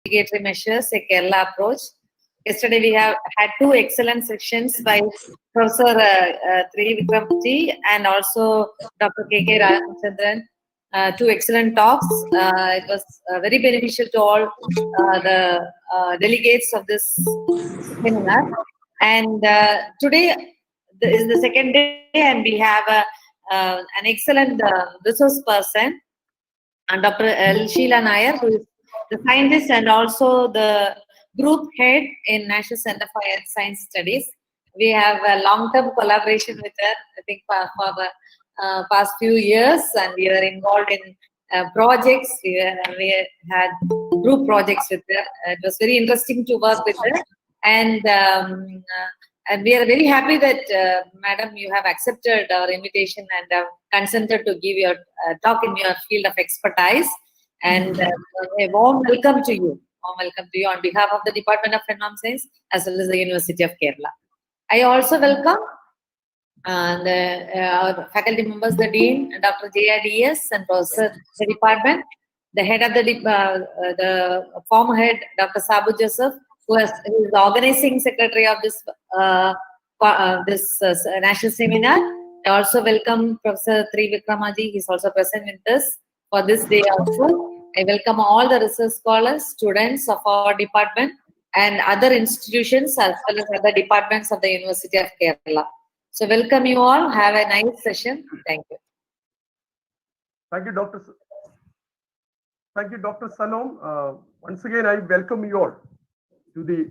mitigatory measures, a Kerala approach. Yesterday we have had two excellent sessions by Professor Thiruvananthapuram and also Dr. K.K. Ramachandran. Two excellent talks. It was very beneficial to all the delegates of this seminar. And today is the second day, and we have an excellent resource person, and Dr. Sheela Nair, who is the scientist and also the group head in National Center for Earth Science Studies. We have a long-term collaboration with her, I think, for the past few years, and we were involved in projects. We had group projects with her. It was very interesting to work with her, and we are very happy that, Madam, you have accepted our invitation and consented to give your talk in your field of expertise. And a warm welcome to you. Warm welcome to you on behalf of the Department of Environmental Science as well as the University of Kerala. I also welcome our faculty members, the Dean, Dr. J.I.D.S. and Professor the Department, the head of the former head, Dr. Sabu Joseph, who is the organizing secretary of this national seminar. I also welcome Professor Thiruvananthapuram. He is also present with us for this day also. I welcome all the research scholars, students of our department, and other institutions as well as other departments of the University of Kerala. So welcome you all. Have a nice session. Thank you. Thank you, Dr. Salom. Once again, I welcome you all to the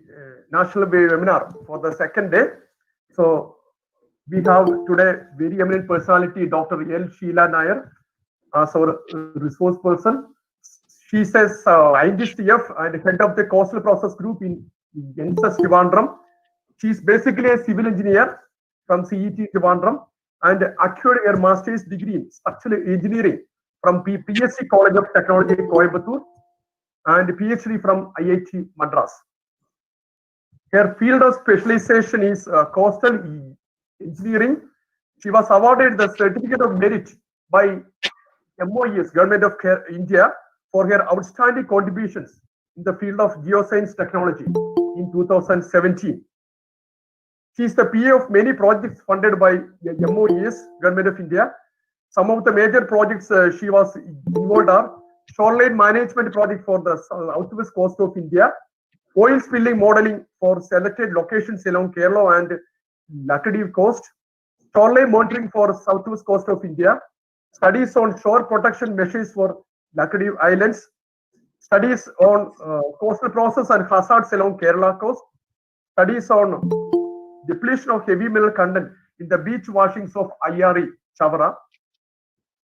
national webinar for the second day. So we have today very eminent personality, Dr. Sheela Nair, as our resource person. She says INDSTF and head of the coastal process group in NCESS Trivandrum. She is basically a civil engineer from CET Trivandrum and acquired her master's degree in structural engineering from PSC College of Technology, Coimbatore, and PhD from IIT Madras. Her field of specialization is coastal engineering. She was awarded the Certificate of Merit by MOES, Government of India, for her outstanding contributions in the field of geoscience technology in 2017. She is the PA of many projects funded by MOES, Government of India. Some of the major projects she was involved are shoreline management project for the southwest coast of India, oil spilling modeling for selected locations along Kerala and Lakshadweep coast, shoreline monitoring for southwest coast of India, studies on shore protection measures for Lakshadweep Islands, studies on coastal process and hazards along Kerala coast, studies on depletion of heavy mineral content in the beach washings of IRE, Chavara.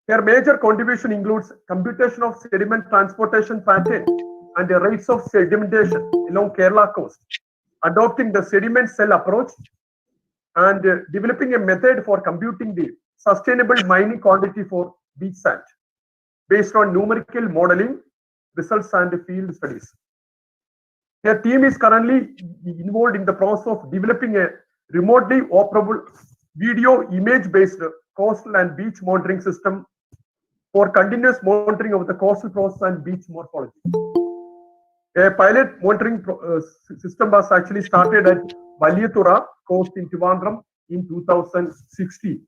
Her major contribution includes computation of sediment transportation pattern and the rates of sedimentation along Kerala coast, adopting the sediment cell approach, and developing a method for computing the sustainable mining quantity for beach sand based on numerical modeling results and field studies. Her team is currently involved in the process of developing a remotely operable video image-based coastal and beach monitoring system for continuous monitoring of the coastal process and beach morphology. A pilot monitoring system was actually started at Valiyathura coast in Trivandrum in 2016.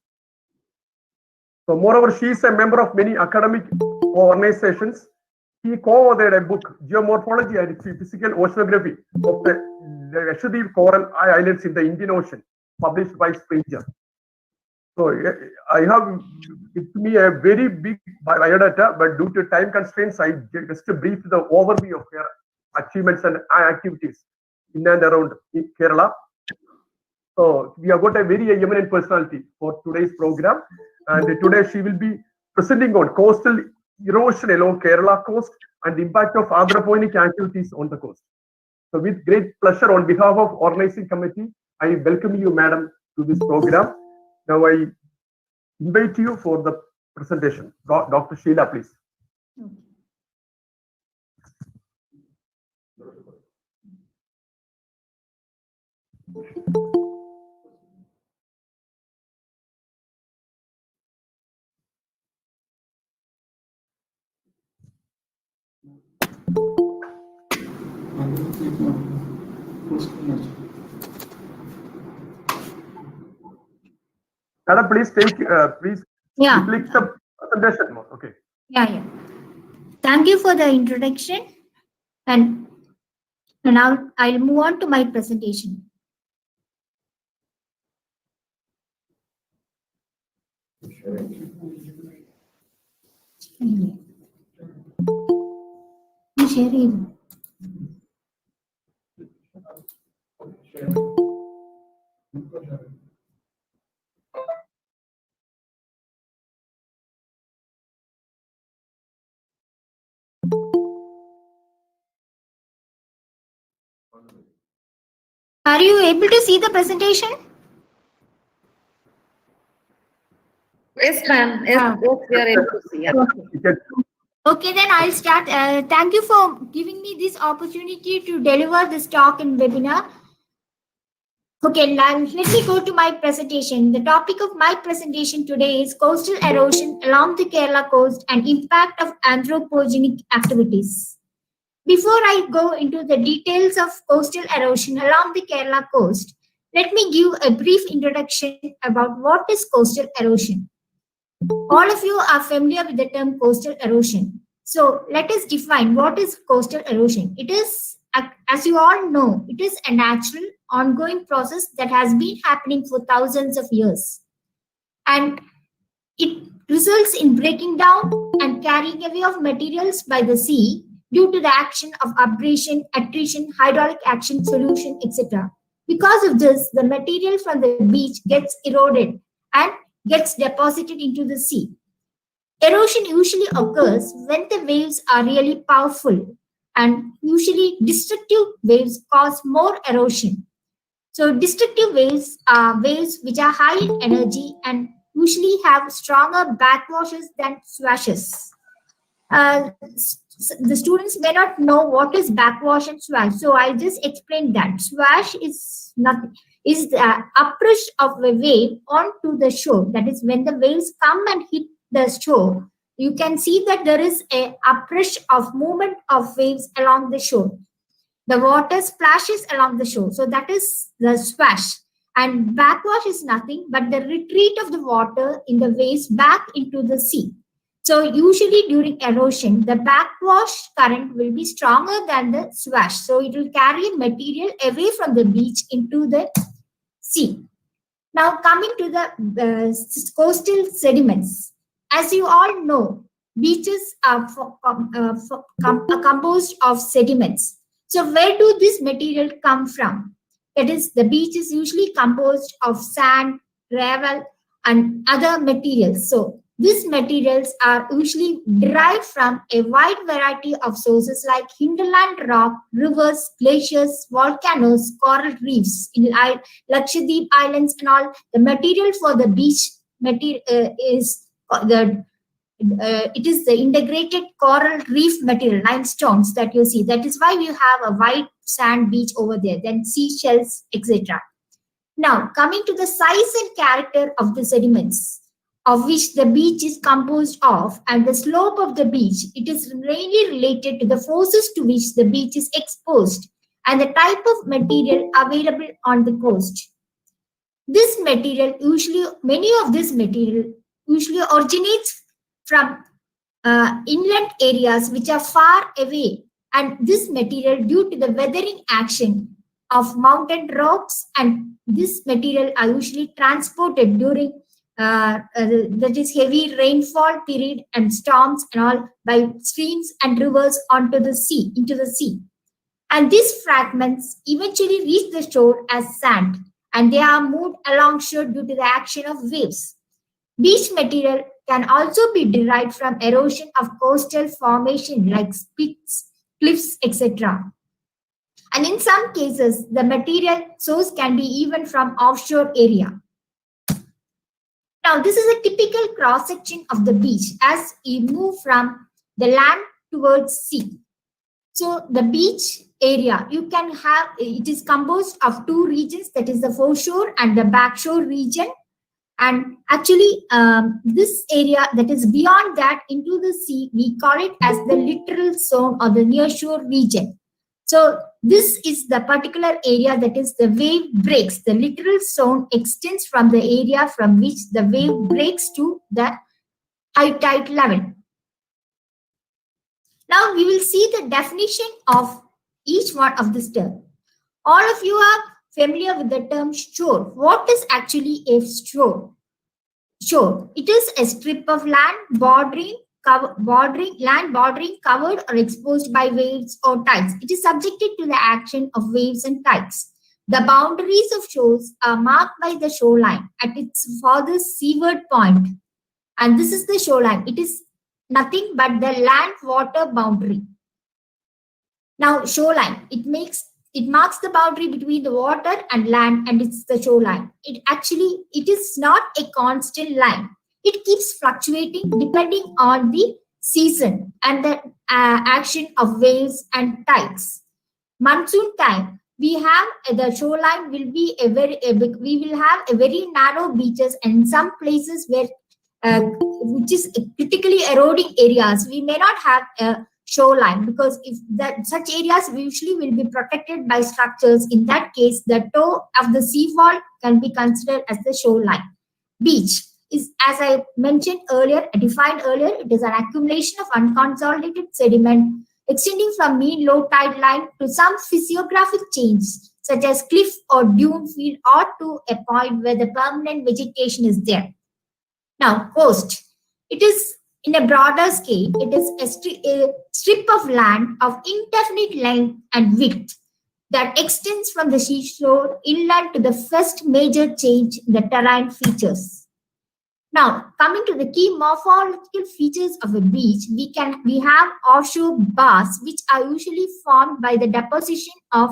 So moreover, she is a member of many academic organizations. He co-authored a book, Geomorphology and Physical Oceanography of the Lakshadweep Coral Islands in the Indian Ocean, published by Springer. So I have with me a very big biodata, but due to time constraints, I just briefed the overview of her achievements and activities in and around Kerala. So we have got a very eminent personality for today's program, and today she will be presenting on coastal erosion along Kerala coast and the impact of anthropogenic activities on the coast. So with great pleasure, on behalf of organizing committee, I welcome you, madam, to this program. Now I invite you for the presentation. Dr. Sheela, please. Madam, please please click the presentation mode. Okay. Yeah. Thank you for the introduction. And now I'll move on to my presentation. Are you able to see the presentation? Yes, ma'am. Yes, we are able to see. Yeah. Okay, then I'll start. Thank you for giving me this opportunity to deliver this talk and webinar. Okay, let me go to my presentation. The topic of my presentation today is coastal erosion along the Kerala coast and impact of anthropogenic activities. Before I go into the details of coastal erosion along the Kerala coast, let me give a brief introduction about what is coastal erosion. All of you are familiar with the term coastal erosion. So let us define what is coastal erosion. It is, as you all know, it is a natural ongoing process that has been happening for thousands of years. And it results in breaking down and carrying away of materials by the sea due to the action of abrasion, attrition, hydraulic action, solution, etc. Because of this, the material from the beach gets eroded and gets deposited into the sea. Erosion usually occurs when the waves are really powerful, and usually destructive waves cause more erosion. So destructive waves are waves which are high in energy and usually have stronger backwashes than swashes. The students may not know what is backwash and swash, so I'll just explain that. Swash is nothing, is the uprush of a wave onto the shore. That is, when the waves come and hit the shore, you can see that there is a uprush of movement of waves along the shore. The water splashes along the shore, so that is the swash. And backwash is nothing but the retreat of the water in the waves back into the sea. So usually during erosion, the backwash current will be stronger than the swash. So it will carry material away from the beach into the sea. Now coming to the coastal sediments. As you all know, beaches are composed of sediments. So where do this material come from? That is, the beach is usually composed of sand, gravel, and other materials. So these materials are usually derived from a wide variety of sources like hinterland rock, rivers, glaciers, volcanoes, coral reefs in Lakshadweep Islands and all. The material for the beach is it is the integrated coral reef material, limestones that you see. That is why you have a white sand beach over there, then seashells, etc. Now, coming to the size and character of the sediments of which the beach is composed of and the slope of the beach, it is mainly related to the forces to which the beach is exposed and the type of material available on the coast. This material many of this material usually originates from inland areas which are far away, and this material due to the weathering action of mountain rocks, and this material are usually transported during that is heavy rainfall period and storms and all by streams and rivers into the sea. And these fragments eventually reach the shore as sand, and they are moved along shore due to the action of waves. Beach material can also be derived from erosion of coastal formation like spits, cliffs, etc. And in some cases, the material source can be even from offshore area. Now, this is a typical cross-section of the beach as you move from the land towards sea. So the beach area, you can have, it is composed of two regions, that is the foreshore and the backshore region. And actually, this area that is beyond that into the sea, we call it as the littoral zone or the nearshore region. So this is the particular area that is the wave breaks. The literal zone extends from the area from which the wave breaks to the high tide level. Now we will see the definition of each one of this term. All of you are familiar with the term shore. What is actually a shore? Shore. It is a strip of land bordering covered or exposed by waves or tides. It is subjected to the action of waves and tides. The boundaries of shores are marked by the shoreline at its farthest seaward point. And this is the shoreline. It is nothing but the land-water boundary. Now, shoreline, it marks the boundary between the water and land, and it's the shoreline. It is not a constant line. It keeps fluctuating depending on the season and the action of waves and tides. Monsoon time, we have the shoreline will be we will have a very narrow beaches, and in some places where which is critically eroding areas, we may not have a shoreline, because if such areas usually will be protected by structures. In that case, the toe of the seawall can be considered as the shoreline. Beach is, as I mentioned earlier, defined earlier, it is an accumulation of unconsolidated sediment extending from mean low tide line to some physiographic change, such as cliff or dune field, or to a point where the permanent vegetation is there. Now, coast, it is in a broader scale, it is a strip of land of indefinite length and width that extends from the seashore inland to the first major change in the terrain features. Now, coming to the key morphological features of a beach, we have offshore bars, which are usually formed by the deposition of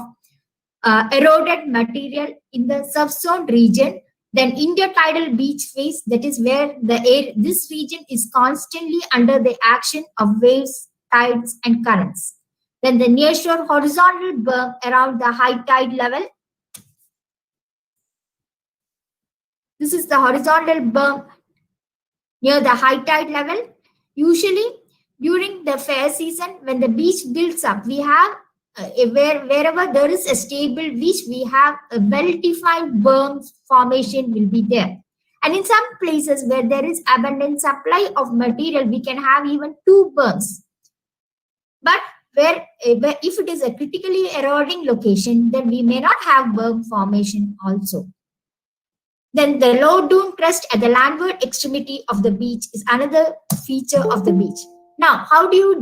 eroded material in the subzone region. Then intertidal beach face, that is where this region is constantly under the action of waves, tides, and currents. Then the nearshore horizontal berm around the high tide level. This is the horizontal berm near the high tide level. Usually during the fair season, when the beach builds up, we have wherever there is a stable beach, we have a well-defined berm formation will be there. And in some places where there is abundant supply of material, we can have even two berms. But if it is a critically eroding location, then we may not have berm formation also. Then the low dune crest at the landward extremity of the beach is another feature of the beach. Now, how do you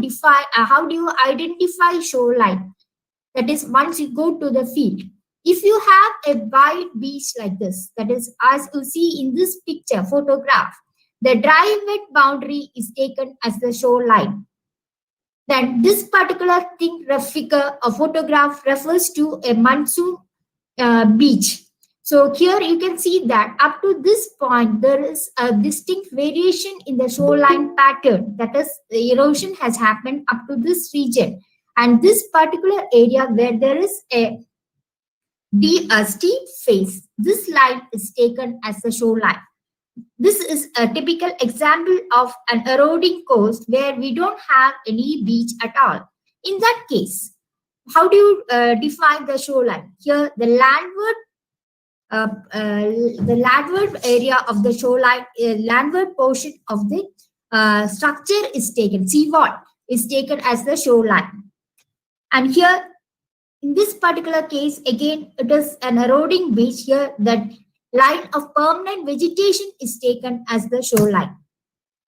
identify shoreline? That is, once you go to the field, if you have a wide beach like this, that is, as you see in this picture, photograph, the dry wet boundary is taken as the shoreline. Then this particular figure or photograph refers to a monsoon beach. So here you can see that up to this point, there is a distinct variation in the shoreline pattern. That is, the erosion has happened up to this region. And this particular area where there is a steep face, this line is taken as the shoreline. This is a typical example of an eroding coast where we don't have any beach at all. In that case, how do you define the shoreline? Here, the landward area of the shoreline, landward portion of the structure is taken, seawall is taken as the shoreline. And here, in this particular case, again, it is an eroding beach. Here, that line of permanent vegetation is taken as the shoreline.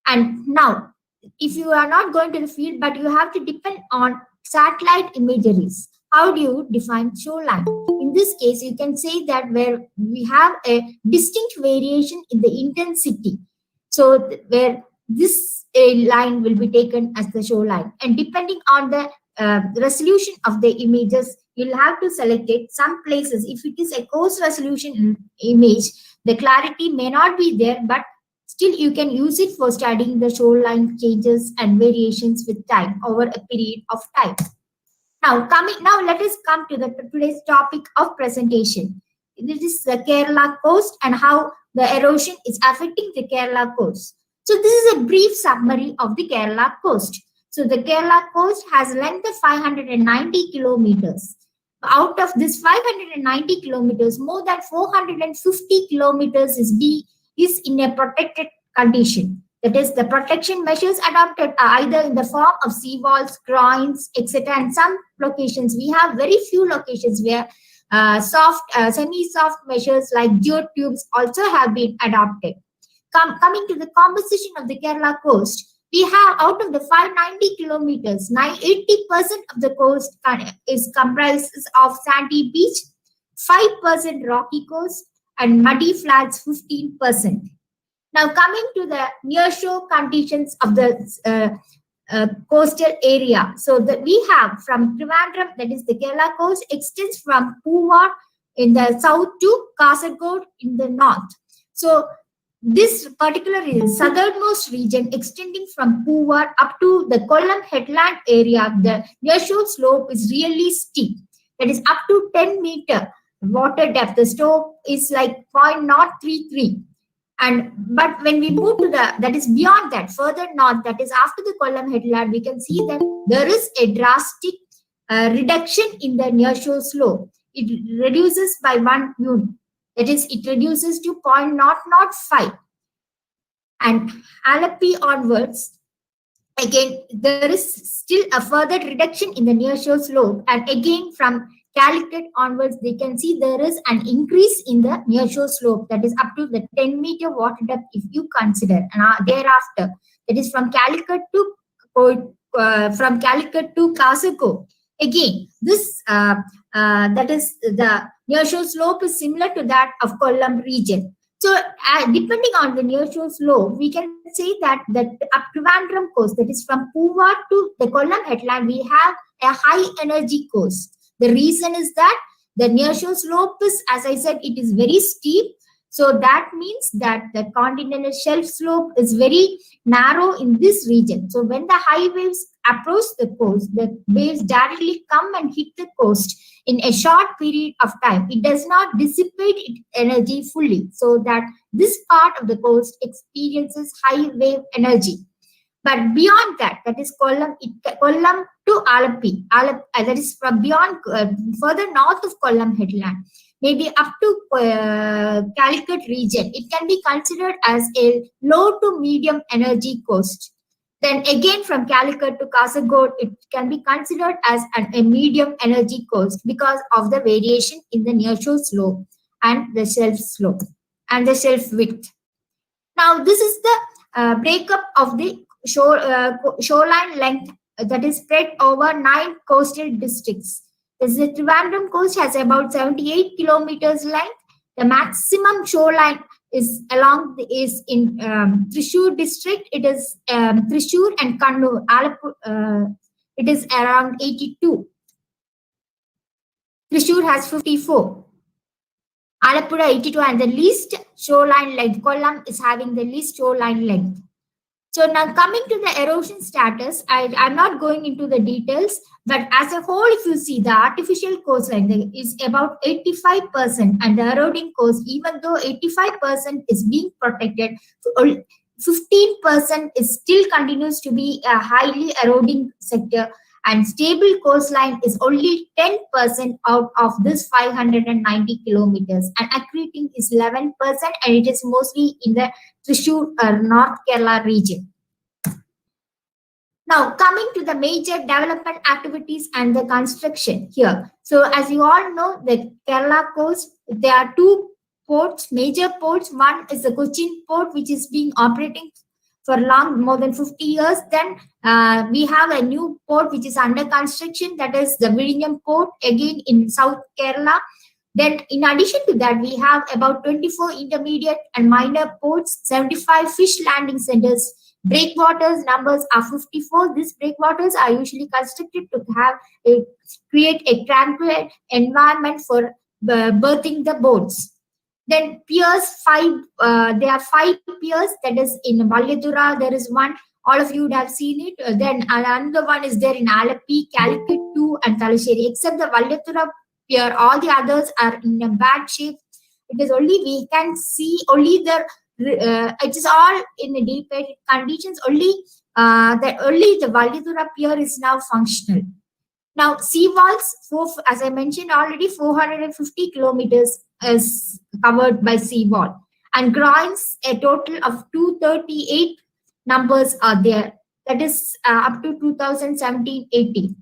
And now, if you are not going to the field, but you have to depend on satellite imageries, how do you define shoreline? In this case, you can say that where we have a distinct variation in the intensity. So, where this line will be taken as the shoreline. And depending on the resolution of the images, you'll have to select it. Some places, if it is a coarse resolution image, the clarity may not be there, but still you can use it for studying the shoreline changes and variations with time over a period of time. Now let us come to today's topic of presentation. This is the Kerala coast and how the erosion is affecting the Kerala coast. So this is a brief summary of the Kerala coast. So the Kerala coast has a length of 590 kilometers. Out of this 590 kilometers, more than 450 kilometers is in a protected condition. That is, the protection measures adopted are either in the form of seawalls, groins, etc. And some locations, we have very few locations where semi-soft measures like geotubes also have been adopted. Coming to the composition of the Kerala coast, we have out of the 590 kilometers, 80% of the coast comprises of sandy beach, 5% rocky coast, and muddy flats 15%. Now coming to the nearshore conditions of the coastal area. So that we have from Trivandrum, that is the Kerala coast, extends from Poovar in the south to Kasaragod in the north. So this particular southernmost region extending from Poovar up to the Kollam headland area, the nearshore slope is really steep. That is up to 10 meter water depth. The slope is like 0.033. But when we move to that is beyond that, further north, that is after the Kollam headland, we can see that there is a drastic reduction in the nearshore slope. It reduces by 1 unit. That is, it reduces to 0.005. And Alleppey onwards, again, there is still a further reduction in the nearshore slope. And again, from Calicut onwards, they can see there is an increase in the nearshore slope, that is up to the 10 meter water depth if you consider. And thereafter, that is from Calicut to Kasaragod. Again, this that is the nearshore slope is similar to that of Kollam region. So depending on the nearshore slope, we can say that up Trivandrum coast, that is from Poovar to the Kollam headland, we have a high energy coast. The reason is that the nearshore slope is, as I said, it is very steep. So that means that the continental shelf slope is very narrow in this region. So when the high waves approach the coast, the waves directly come and hit the coast in a short period of time. It does not dissipate its energy fully, so that this part of the coast experiences high wave energy. But beyond that, that is Kollam to Alleppey, that is from beyond, further north of Kollam headland, maybe up to Calicut region, it can be considered as a low to medium energy coast. Then again from Calicut to Kasaragod, it can be considered as a medium energy coast because of the variation in the nearshore slope and the shelf slope and the shelf width. Now this is the breakup of the shoreline length that is spread over 9 coastal districts. The Trivandrum coast has about 78 kilometers length. The maximum shoreline is in Thrissur district. It is Thrissur and Kannur. It is around 82. Thrissur has 54. Alappuzha 82, and the least shoreline length. Kollam is having the least shoreline length. So now coming to the erosion status, I'm not going into the details, but as a whole, if you see the artificial coastline is about 85%, and the eroding coast, even though 85% is being protected, 15% is still continues to be a highly eroding sector, and stable coastline is only 10% out of this 590 kilometers, and accreting is 11%, and it is mostly in the Thrissur North Kerala region. Now, coming to the major development activities and the construction here. So, as you all know, the Kerala coast, there are 2 ports, major ports. One is the Cochin port, which is being operating for more than 50 years. Then we have a new port which is under construction, that is the Vizhinjam port, again in South Kerala. Then in addition to that, we have about 24 intermediate and minor ports, 75 fish landing centers. Breakwaters numbers are 54. These breakwaters are usually constructed to create a tranquil environment for berthing the boats. Then piers, there are 5 piers, that is in Valyathura, there is one, all of you would have seen it. Then another one is there in Alleppey, Calicut 2 and Thalassery. Except the Valyathura pier, all the others are in a bad shape. It is only, we can see only the, it is all in the deep conditions. Only that only the Vallidura Pier is now functional. Now, seawalls, as I mentioned already, 450 kilometers is covered by seawall. And groins, a total of 238 numbers are there. That is up to 2017-18.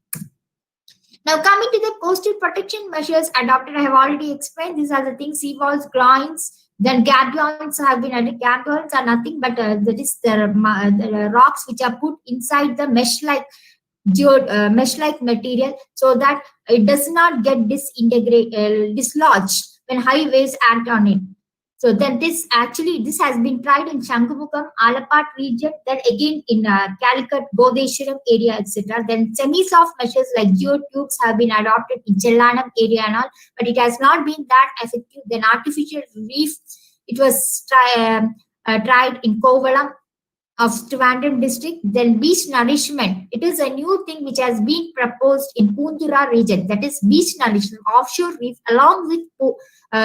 Now, coming to the coastal protection measures adopted, I have already explained. These are the things: seawalls, groins, then gabions have been added. Gabions are nothing but that is the rocks which are put inside the mesh-like material, so that it does not get dislodged when high waves act on it. So then this has been tried in Shangamukam, Alapat region, then again in Calicut, Bodeshwaram area, etc. Then semi-soft measures like geotubes have been adopted in Chellanam area and all, but it has not been that effective. Then artificial reef, it was tried in Kovalam of Trivandrum district. Then beach nourishment, it is a new thing which has been proposed in Pundura region, that is beach nourishment, offshore reef along with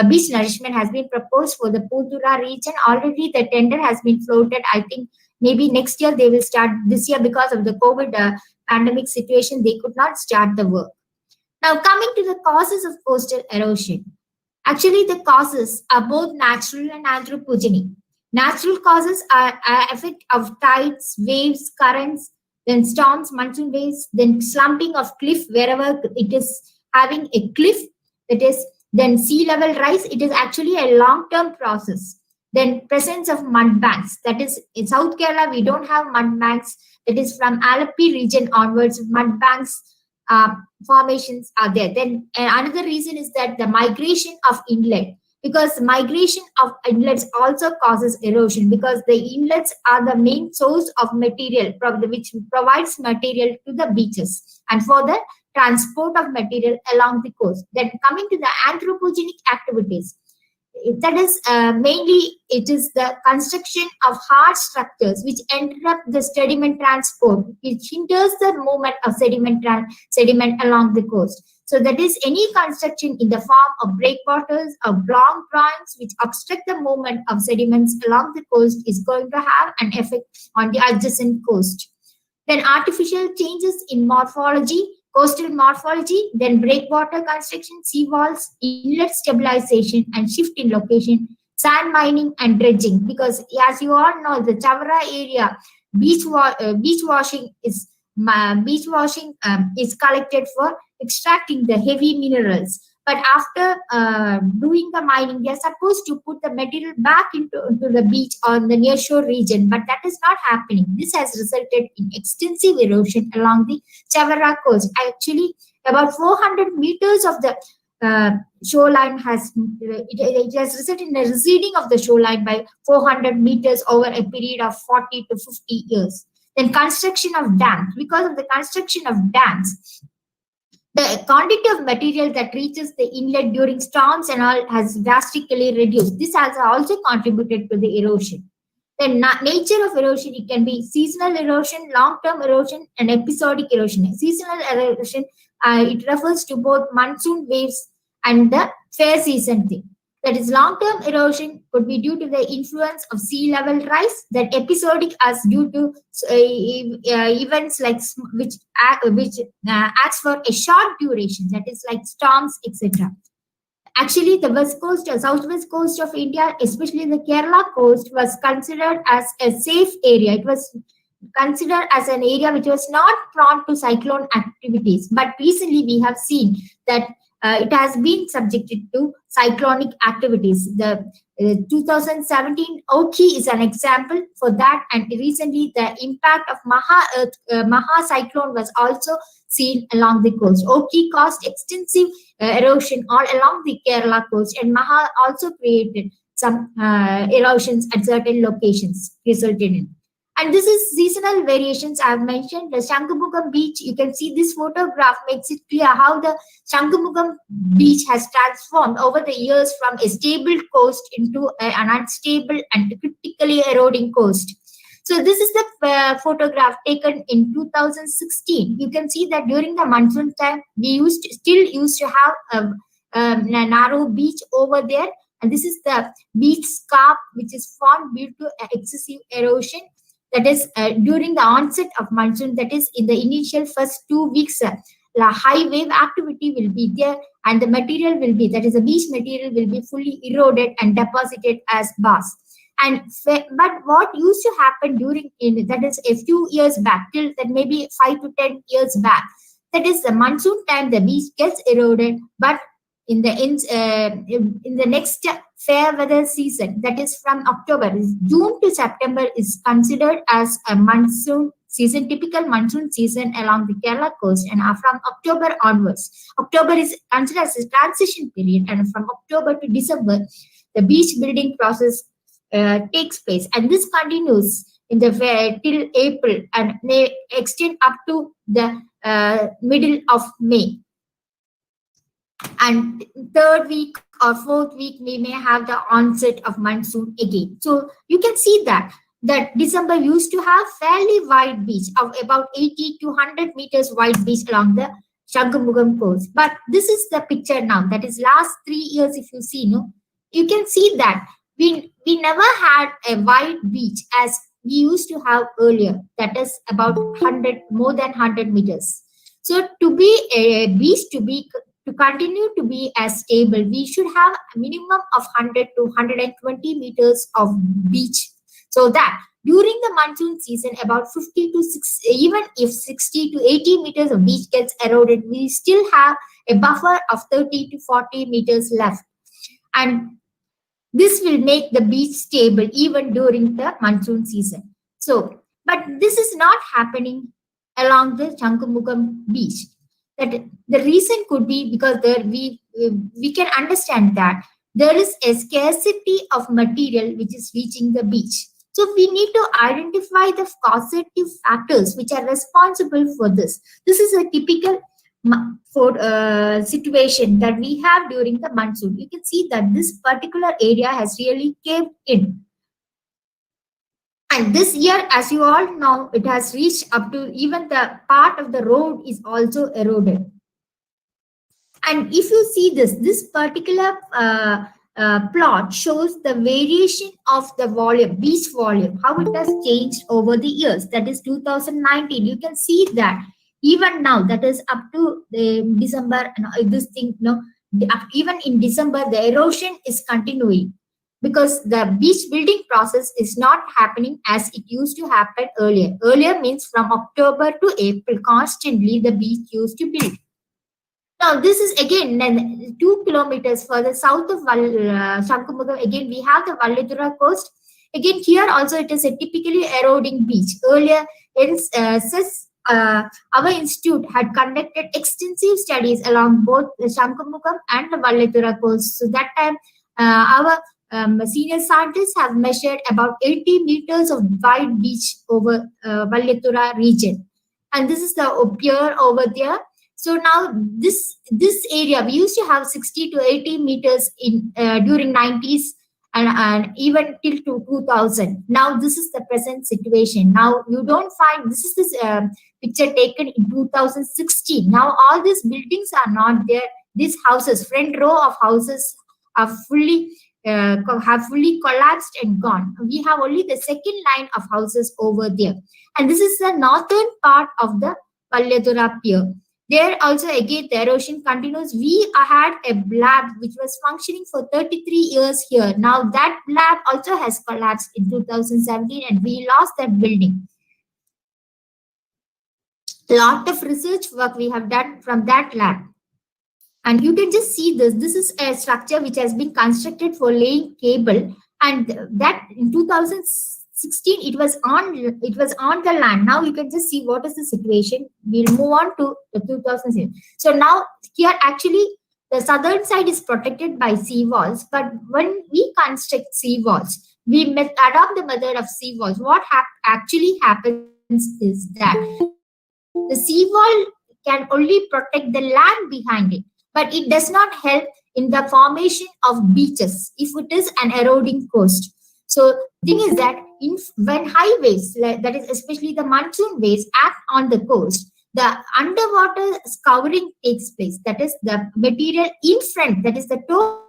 beach nourishment has been proposed for the Pundura region. Already the tender has been floated. I think maybe next year they will start. This year, because of the COVID pandemic situation, they could not start the work. Now, coming to the causes of coastal erosion. Actually, the causes are both natural and anthropogenic. Natural causes are effect of tides, waves, currents, then storms, monsoon waves, then slumping of cliff wherever it is having a cliff, that is, then sea level rise. It is actually a long-term process. Then presence of mud banks, that is, in South Kerala, we don't have mud banks. That is from Alapi region onwards, mud banks formations are there. Then another reason is that the migration of inlet, because migration of inlets also causes erosion, because the inlets are the main source of material which provides material to the beaches and for the transport of material along the coast. Then coming to the anthropogenic activities, that is mainly it is the construction of hard structures which interrupt the sediment transport, which hinders the movement of sediment along the coast. So that is any construction in the form of breakwaters or long groins which obstruct the movement of sediments along the coast is going to have an effect on the adjacent coast. Then artificial changes in morphology, coastal morphology, then breakwater construction, seawalls, inlet stabilization and shift in location, sand mining and dredging. Because as you all know, the Chavara area, beach washing is collected for extracting the heavy minerals. But after doing the mining, they are supposed to put the material back into the beach or the nearshore region, but that is not happening. This has resulted in extensive erosion along the Chavara coast. Actually, about 400 meters of the shoreline has resulted in a receding of the shoreline by 400 meters over a period of 40 to 50 years. Then construction of dams. Because of the construction of dams, the quantity of material that reaches the inlet during storms and all has drastically reduced. This has also contributed to the erosion. The nature of erosion, it can be seasonal erosion, long-term erosion, and episodic erosion. Seasonal erosion, it refers to both monsoon waves and the fair season thing. That is, long-term erosion could be due to the influence of sea level rise. That episodic as due to events like which acts for a short duration. That is like storms, etc. Actually, the west coast, southwest coast of India, especially the Kerala coast, was considered as a safe area. It was considered as an area which was not prone to cyclone activities. But recently, we have seen that it has been subjected to cyclonic activities. The 2017 Oki is an example for that, and recently the impact of Maha cyclone was also seen along the coast. Oki caused extensive erosion all along the Kerala coast, and Maha also created some erosions at certain locations, resulted in. And this is seasonal variations I have mentioned. The Shangamukam beach, you can see this photograph makes it clear how the Shangamukam beach has transformed over the years from a stable coast into an unstable and critically eroding coast. So this is the photograph taken in 2016. You can see that during the monsoon time, we still used to have a narrow beach over there. And this is the beach scarp, which is formed due to excessive erosion. that is during the onset of monsoon, that is in the initial first 2 weeks, the high wave activity will be there, and the material will be, that is the beach material, will be fully eroded and deposited as bars. But what used to happen during, that is a few years back, till that maybe 5 to 10 years back, that is the monsoon time, the beach gets eroded, but in the next fair weather season, that is from October, June to September, is considered as a monsoon season, typical monsoon season along the Kerala coast, and from October onwards, October is considered as a transition period, and from October to December, the beach building process takes place, and this continues in the till April and may extend up to the middle of May. And third week or fourth week, we may have the onset of monsoon again. So you can see that December used to have fairly wide beach of about 80 to 100 meters wide beach along the Shankamugam coast. But this is the picture now. That is last 3 years. If you see, you can see that we never had a wide beach as we used to have earlier. That is about more than 100 meters. So to be a beach to continue to be as stable, we should have a minimum of 100 to 120 meters of beach. So that during the monsoon season, about 50 to 60, even if 60 to 80 meters of beach gets eroded, we still have a buffer of 30 to 40 meters left. And this will make the beach stable even during the monsoon season. So, but this is not happening along the Shankamugam beach. That the reason could be because there we can understand that there is a scarcity of material which is reaching the beach. So we need to identify the causative factors which are responsible for this. This is a typical situation that we have during the monsoon. You can see that this particular area has really caved in. And this year, as you all know, it has reached up to even the part of the road is also eroded. And if you see this particular plot shows the variation of the volume, beach volume, how it has changed over the years. That is 2019. You can see that even now, that is up to December, this thing, even in December, the erosion is continuing, because the beach building process is not happening as it used to happen earlier. Earlier means from October to April, constantly the beach used to build. Now, this is again 2 kilometers further south of Shankamugam. Again, we have the Vallithura coast. Again, here also it is a typically eroding beach. Earlier, NCESS, our institute had conducted extensive studies along both the Shankamugam and the Vallithura coast. So that time, our senior scientists have measured about 80 meters of wide beach over Vallithura region, and this is the pier over there. So now this area, we used to have 60 to 80 meters in during 90s and even till 2000. Now this is the present situation. Now you don't find, this is this picture taken in 2016. Now all these buildings are not there. These houses, front row of houses are fully collapsed and gone. We have only the second line of houses over there. And this is the northern part of the Vallithura pier. There also again the erosion continues. We had a lab which was functioning for 33 years here. Now that lab also has collapsed in 2017 and we lost that building. Lot of research work we have done from that lab. And you can just see this. This is a structure which has been constructed for laying cable, and that in 2016 it was on the land. Now you can just see what is the situation. We'll move on to the 2006. So now here actually the southern side is protected by sea walls, but when we construct sea walls, we adopt the method of sea walls. What actually happens is that the sea wall can only protect the land behind it, but it does not help in the formation of beaches if it is an eroding coast. So the thing is that when high waves, that is especially the monsoon waves, act on the coast, the underwater scouring takes place. That is the material in front, that is the top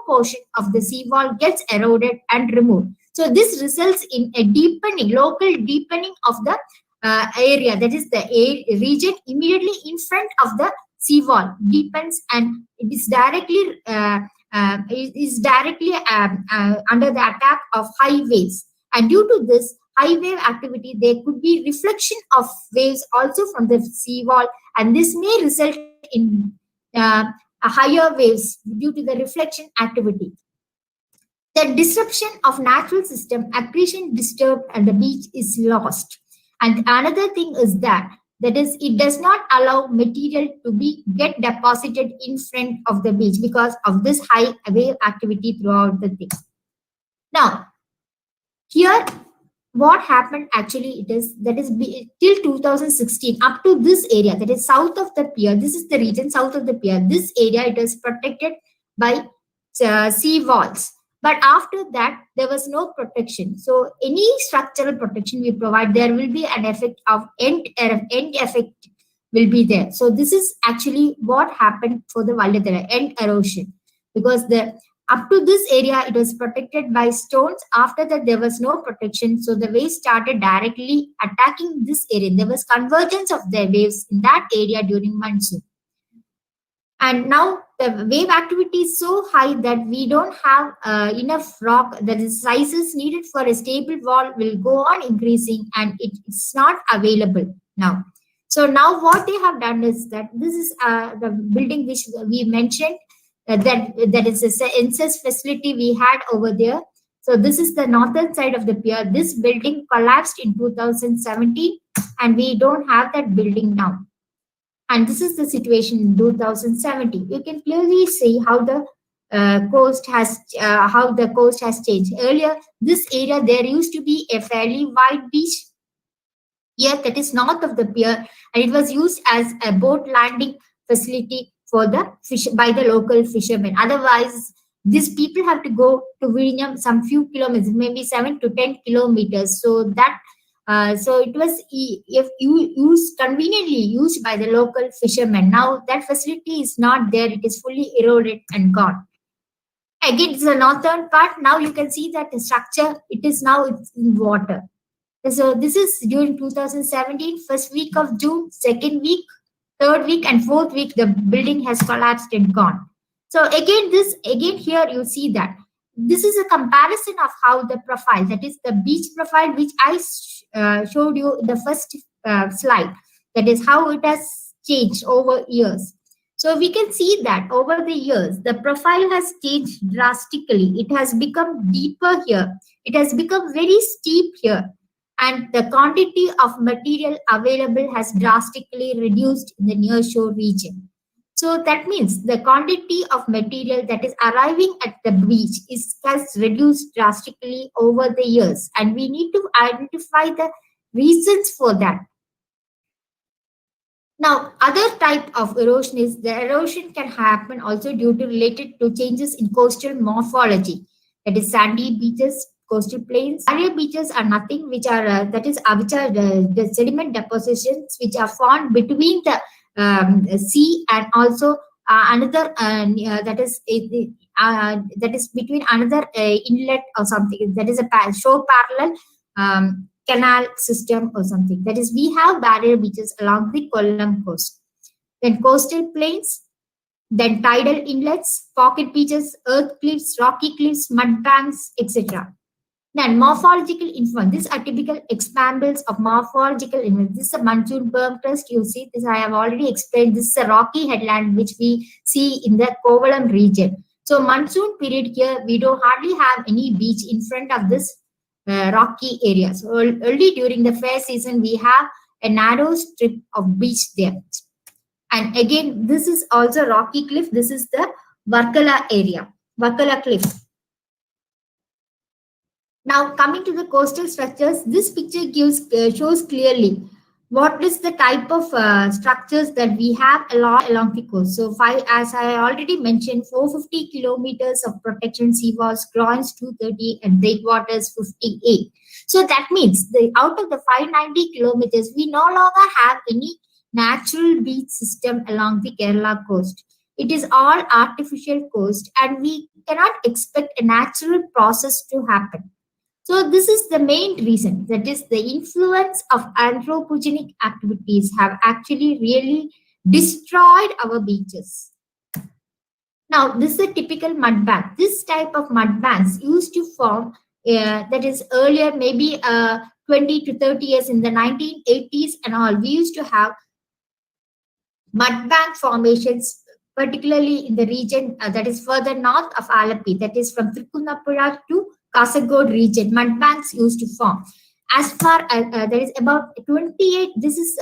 portion of the seawall gets eroded and removed. So this results in a deepening, local deepening of the area, that is the region immediately in front of the seawall deepens, and it is directly under the attack of high waves. And due to this high wave activity, there could be reflection of waves also from the seawall, and this may result in higher waves due to the reflection activity. The disruption of natural system, accretion disturbed, and the beach is lost. And another thing is that is it does not allow material to get deposited in front of the beach because of this high wave activity throughout the thing. Now, here what happened actually, it is till 2016 up to this area, that is south of the pier. This is the region south of the pier. This area, it is protected by sea walls. But after that, there was no protection. So any structural protection we provide, there will be an effect of end effect will be there. So this is actually what happened for the Valladara, end erosion, because up to this area, it was protected by stones. After that, there was no protection. So the waves started directly attacking this area. There was convergence of the waves in that area during monsoon. And now the wave activity is so high that we don't have enough rock, that the sizes needed for a stable wall will go on increasing, and it's not available now. So now what they have done is that this is the building which we mentioned, that is a NCESS facility we had over there. So this is the northern side of the pier. This building collapsed in 2017, and we don't have that building now. And this is the situation in 2017. You can clearly see how the coast has changed. Earlier, this area, there used to be a fairly wide beach here that is north of the pier, and it was used as a boat landing facility for the by the local fishermen. Otherwise, these people have to go to Vizhinjam some few kilometers, maybe 7 to 10 kilometers. So that so it was conveniently used by the local fishermen. Now that facility is not there; it is fully eroded and gone. Again, it's the northern part. Now you can see that the structure, it's in water. So this is during 2017, first week of June, second week, third week, and fourth week, the building has collapsed and gone. So again here you see that this is a comparison of how the profile, that is the beach profile, which I showed you in the first slide. That is how it has changed over years. So we can see that over the years, the profile has changed drastically. It has become deeper here. It has become very steep here. And the quantity of material available has drastically reduced in the nearshore region. So that means the quantity of material that is arriving at the beach has reduced drastically over the years. And we need to identify the reasons for that. Now, other type of erosion is the erosion can happen also related to changes in coastal morphology. That is sandy beaches, coastal plains. Barrier beaches are nothing which are the sediment depositions which are formed between the sea and also another that is between another inlet or something, that is a shore parallel canal system or something. That is, we have barrier beaches along the Kollam coast. Then coastal plains, then tidal inlets, pocket beaches, earth cliffs, rocky cliffs, mud banks, etc. Then morphological influence. These are typical examples of morphological influence. This is a monsoon berm crust. You see this, I have already explained. This is a rocky headland which we see in the Kovalam region. So monsoon period here, we don't hardly have any beach in front of this rocky area. So only during the fair season, we have a narrow strip of beach there. And again, this is also rocky cliff. This is the Varkala area, Varkala cliff. Now, coming to the coastal structures, this picture shows clearly what is the type of structures that we have along the coast. So, as I already mentioned, 450 kilometers of protection seawalls, groins 230, and breakwaters 58. So that means out of the 590 kilometers, we no longer have any natural beach system along the Kerala coast. It is all artificial coast, and we cannot expect a natural process to happen. So this is the main reason, that is the influence of anthropogenic activities have actually really destroyed our beaches. Now, this is a typical mud bank. This type of mud banks used to form, that is earlier, maybe 20 to 30 years in the 1980s and all, we used to have mud bank formations, particularly in the region that is further north of Alapi, that is from Thiruvananthapuram to Kasaragod region. Mud banks used to form. As far as there is about 28, this is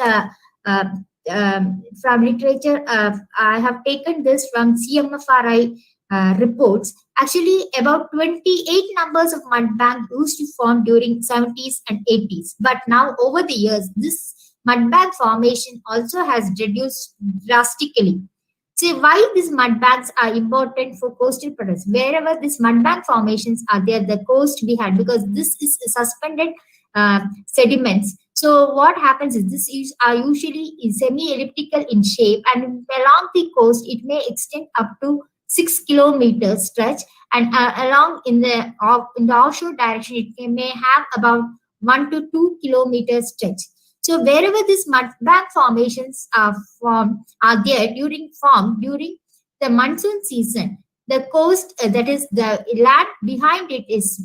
from literature, I have taken this from CMFRI reports. Actually, about 28 numbers of mud bank used to form during 70s and 80s. But now, over the years, this mud bank formation also has reduced drastically. See, why these mud banks are important for coastal products? Wherever these mud bank formations are there, the coast we had, because this is suspended sediments. So what happens is these are usually semi-elliptical in shape, and along the coast it may extend up to 6 kilometers stretch, and along in the offshore direction it may have about 1 to 2 kilometers stretch. So wherever these mud bank formations are there during the monsoon season, the coast, that is the land behind it, is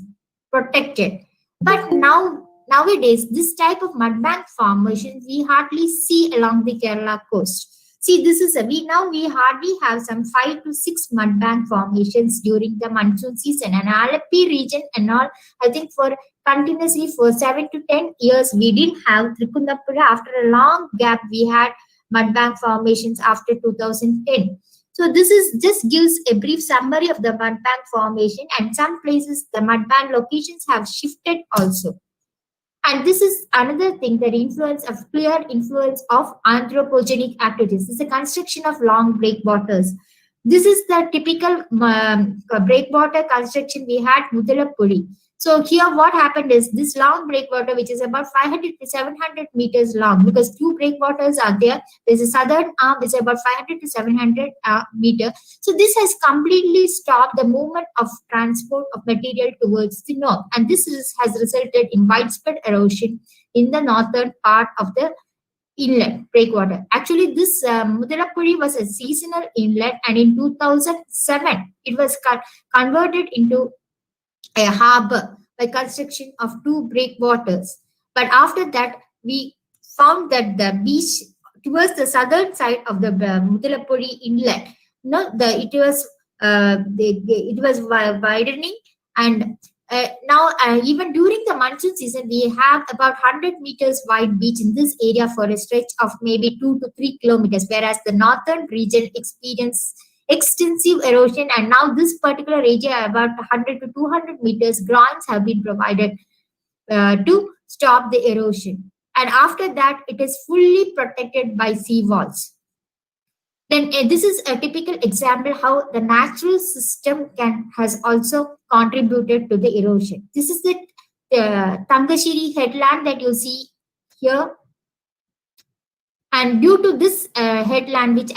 protected. But nowadays, this type of mud bank formation we hardly see along the Kerala coast. See, this is we hardly have some 5 to 6 mud bank formations during the monsoon season, and Alapi region and all. I think for continuously for 7 to 10 years we didn't have Thiruvananthapuram. After a long gap, we had mud bank formations after 2010. So this is just gives a brief summary of the mud bank formation, and some places the mud bank locations have shifted also. And this is another thing, that clear influence of anthropogenic activities. This is the construction of long breakwaters. This is the typical breakwater construction we had Mudalappudi. So here what happened is this long breakwater, which is about 500 to 700 meters long, because two breakwaters are there. There's a southern arm is about 500 to 700 meters. So this has completely stopped the movement of transport of material towards the north. And this has resulted in widespread erosion in the northern part of the inlet breakwater. Actually, this Mudalappudi was a seasonal inlet, and in 2007, it was converted into a harbor by construction of 2 breakwaters. But after that, we found that the beach towards the southern side of the Mudalappudi inlet, it was widening, and now even during the monsoon season, we have about 100 meters wide beach in this area for a stretch of maybe 2 to 3 kilometers, whereas the northern region experienced extensive erosion, and now this particular area, about 100 to 200 meters, groins have been provided to stop the erosion. And after that, it is fully protected by sea walls. Then this is a typical example how the natural system has also contributed to the erosion. This is the Thangashiri headland that you see here. And due to this headland, which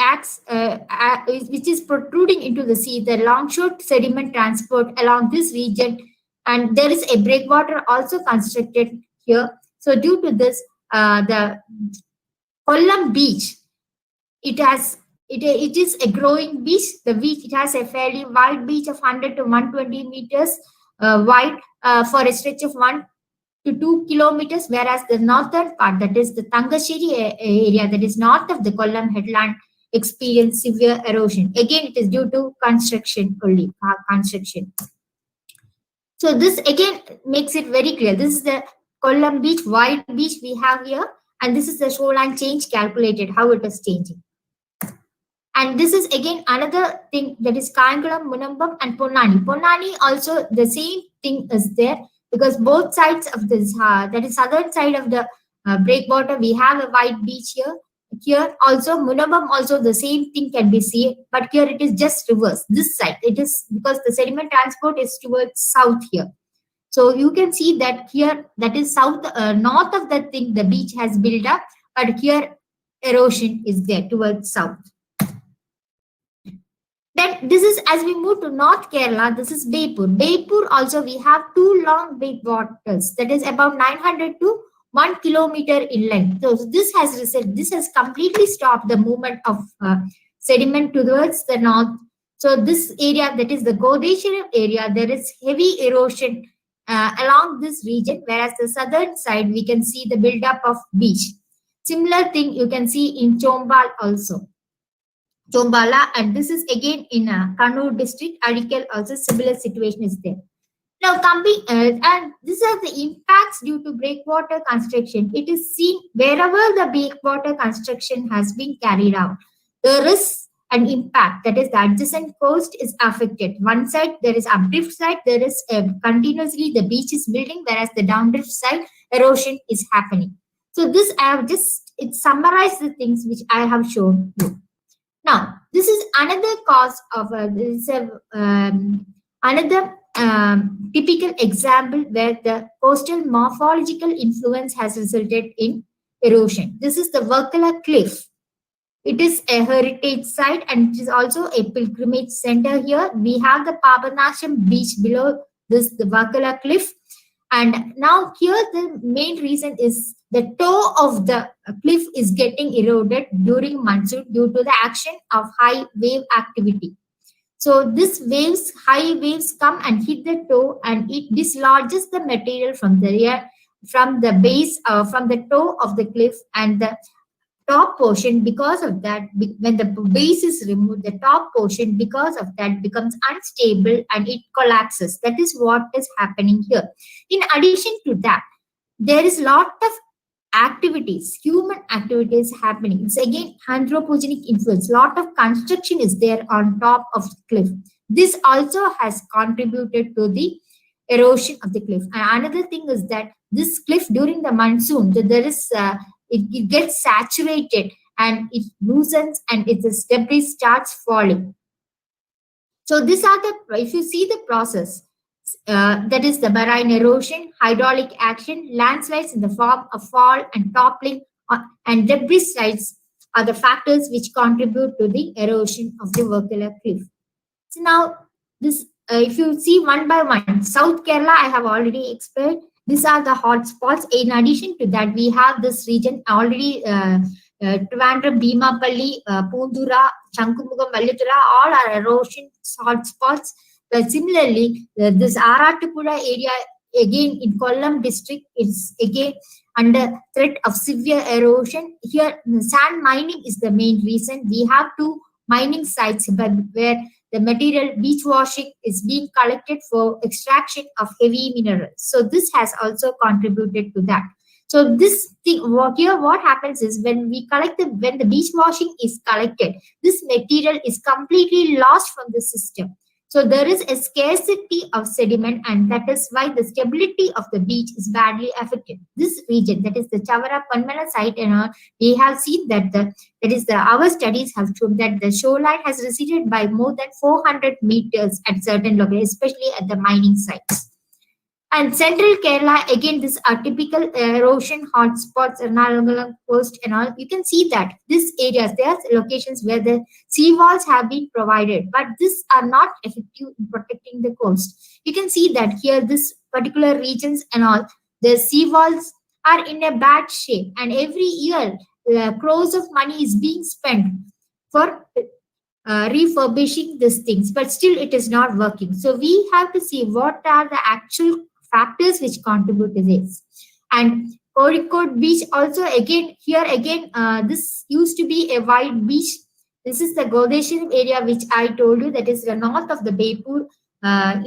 is protruding into the sea, the longshore sediment transport along this region, and there is a breakwater also constructed here. So due to this, the Kollam beach, it is a growing beach. The beach, it has a fairly wide beach of 100 to 120 meters wide for a stretch of 1 to 2 kilometers, whereas the northern part, that is the Thangashiri area, that is north of the Kollam headland, experienced severe erosion. Again, it is due to construction only, construction. So this again makes it very clear. This is the Kollam beach, wide beach we have here, and this is the shoreline change calculated, how it is changing. And this is again another thing, that is Kayankulam, Munambam and Ponnani. Ponnani also the same thing is there, because both sides of this, that is southern side of the breakwater, we have a wide beach here. Here also Munambam also the same thing can be seen, but here it is just reverse. This side, it is because the sediment transport is towards south here. So you can see that here, that is south, north of that thing, the beach has built up, but here erosion is there towards south. Then this is, as we move to North Kerala, this is Beypur. Beypur also we have two long breakwaters, that is about 900 to 1 kilometer in length. So this has completely stopped the movement of sediment towards the north. So this area, that is the Godeshwaram area, there is heavy erosion along this region, whereas the southern side we can see the buildup of beach. Similar thing you can see in Chombal also. Chombala, and this is again in Kannur district. Adikal also similar situation is there. Now coming and these are the impacts due to breakwater construction. It is seen wherever the breakwater construction has been carried out, there is an impact, that is the adjacent coast is affected. One side there is updrift side, there is continuously the beach is building, whereas the downdrift side erosion is happening. So this I have just summarized the things which I have shown you. Now, this is another cause of another typical example where the coastal morphological influence has resulted in erosion. This is the Varkala Cliff. It is a heritage site and it is also a pilgrimage center here. We have the Papanasham beach below this, the Varkala Cliff. And now here the main reason is the toe of the cliff is getting eroded during monsoon due to the action of high wave activity. So this high waves come and hit the toe and it dislodges the material from the base, from the toe of the cliff, and the top portion, because of that, when the base is removed, the top portion because of that becomes unstable and it collapses. That is what is happening here. In addition to that, there is lot of activities, human activities happening. It's again anthropogenic influence. Lot of construction is there on top of the cliff. This also has contributed to the erosion of the cliff. And another thing is that this cliff during the monsoon, there is it gets saturated and it loosens and its debris starts falling. So these are the, if you see the process, that is the marine erosion, hydraulic action, landslides in the form of fall and toppling, and debris slides are the factors which contribute to the erosion of the Varkala Cliff. So now this, if you see one by one, South Kerala I have already explained. These are the hot spots. In addition to that, we have this region already, Trivandrum, Bhimapalli, Pundura, Chankumugam, Mallitura, all are erosion hot spots. But similarly, this Aratupura area, again in Kollam district, is again under threat of severe erosion. Here, sand mining is the main reason. We have two mining sites where the material beach washing is being collected for extraction of heavy minerals. So this has also contributed to that. So this thing here, what happens is when the beach washing is collected, this material is completely lost from the system. So there is a scarcity of sediment, and that is why the stability of the beach is badly affected. This region, that is the Chavara Panmala site, and we have seen that our studies have shown that the shoreline has receded by more than 400 meters at certain locations, especially at the mining sites. And central Kerala, again, these are typical erosion hotspots, Ernakulam coast and all. You can see that these areas, there are locations where the seawalls have been provided, but these are not effective in protecting the coast. You can see that here, this particular regions and all, the seawalls are in a bad shape, and every year, crores of money is being spent for refurbishing these things, but still it is not working. So we have to see what are the actual factors which contribute to this. And Kozhikode beach also, again, here again, this used to be a wide beach. This is the Godeshwaram area which I told you, that is the north of the Beypur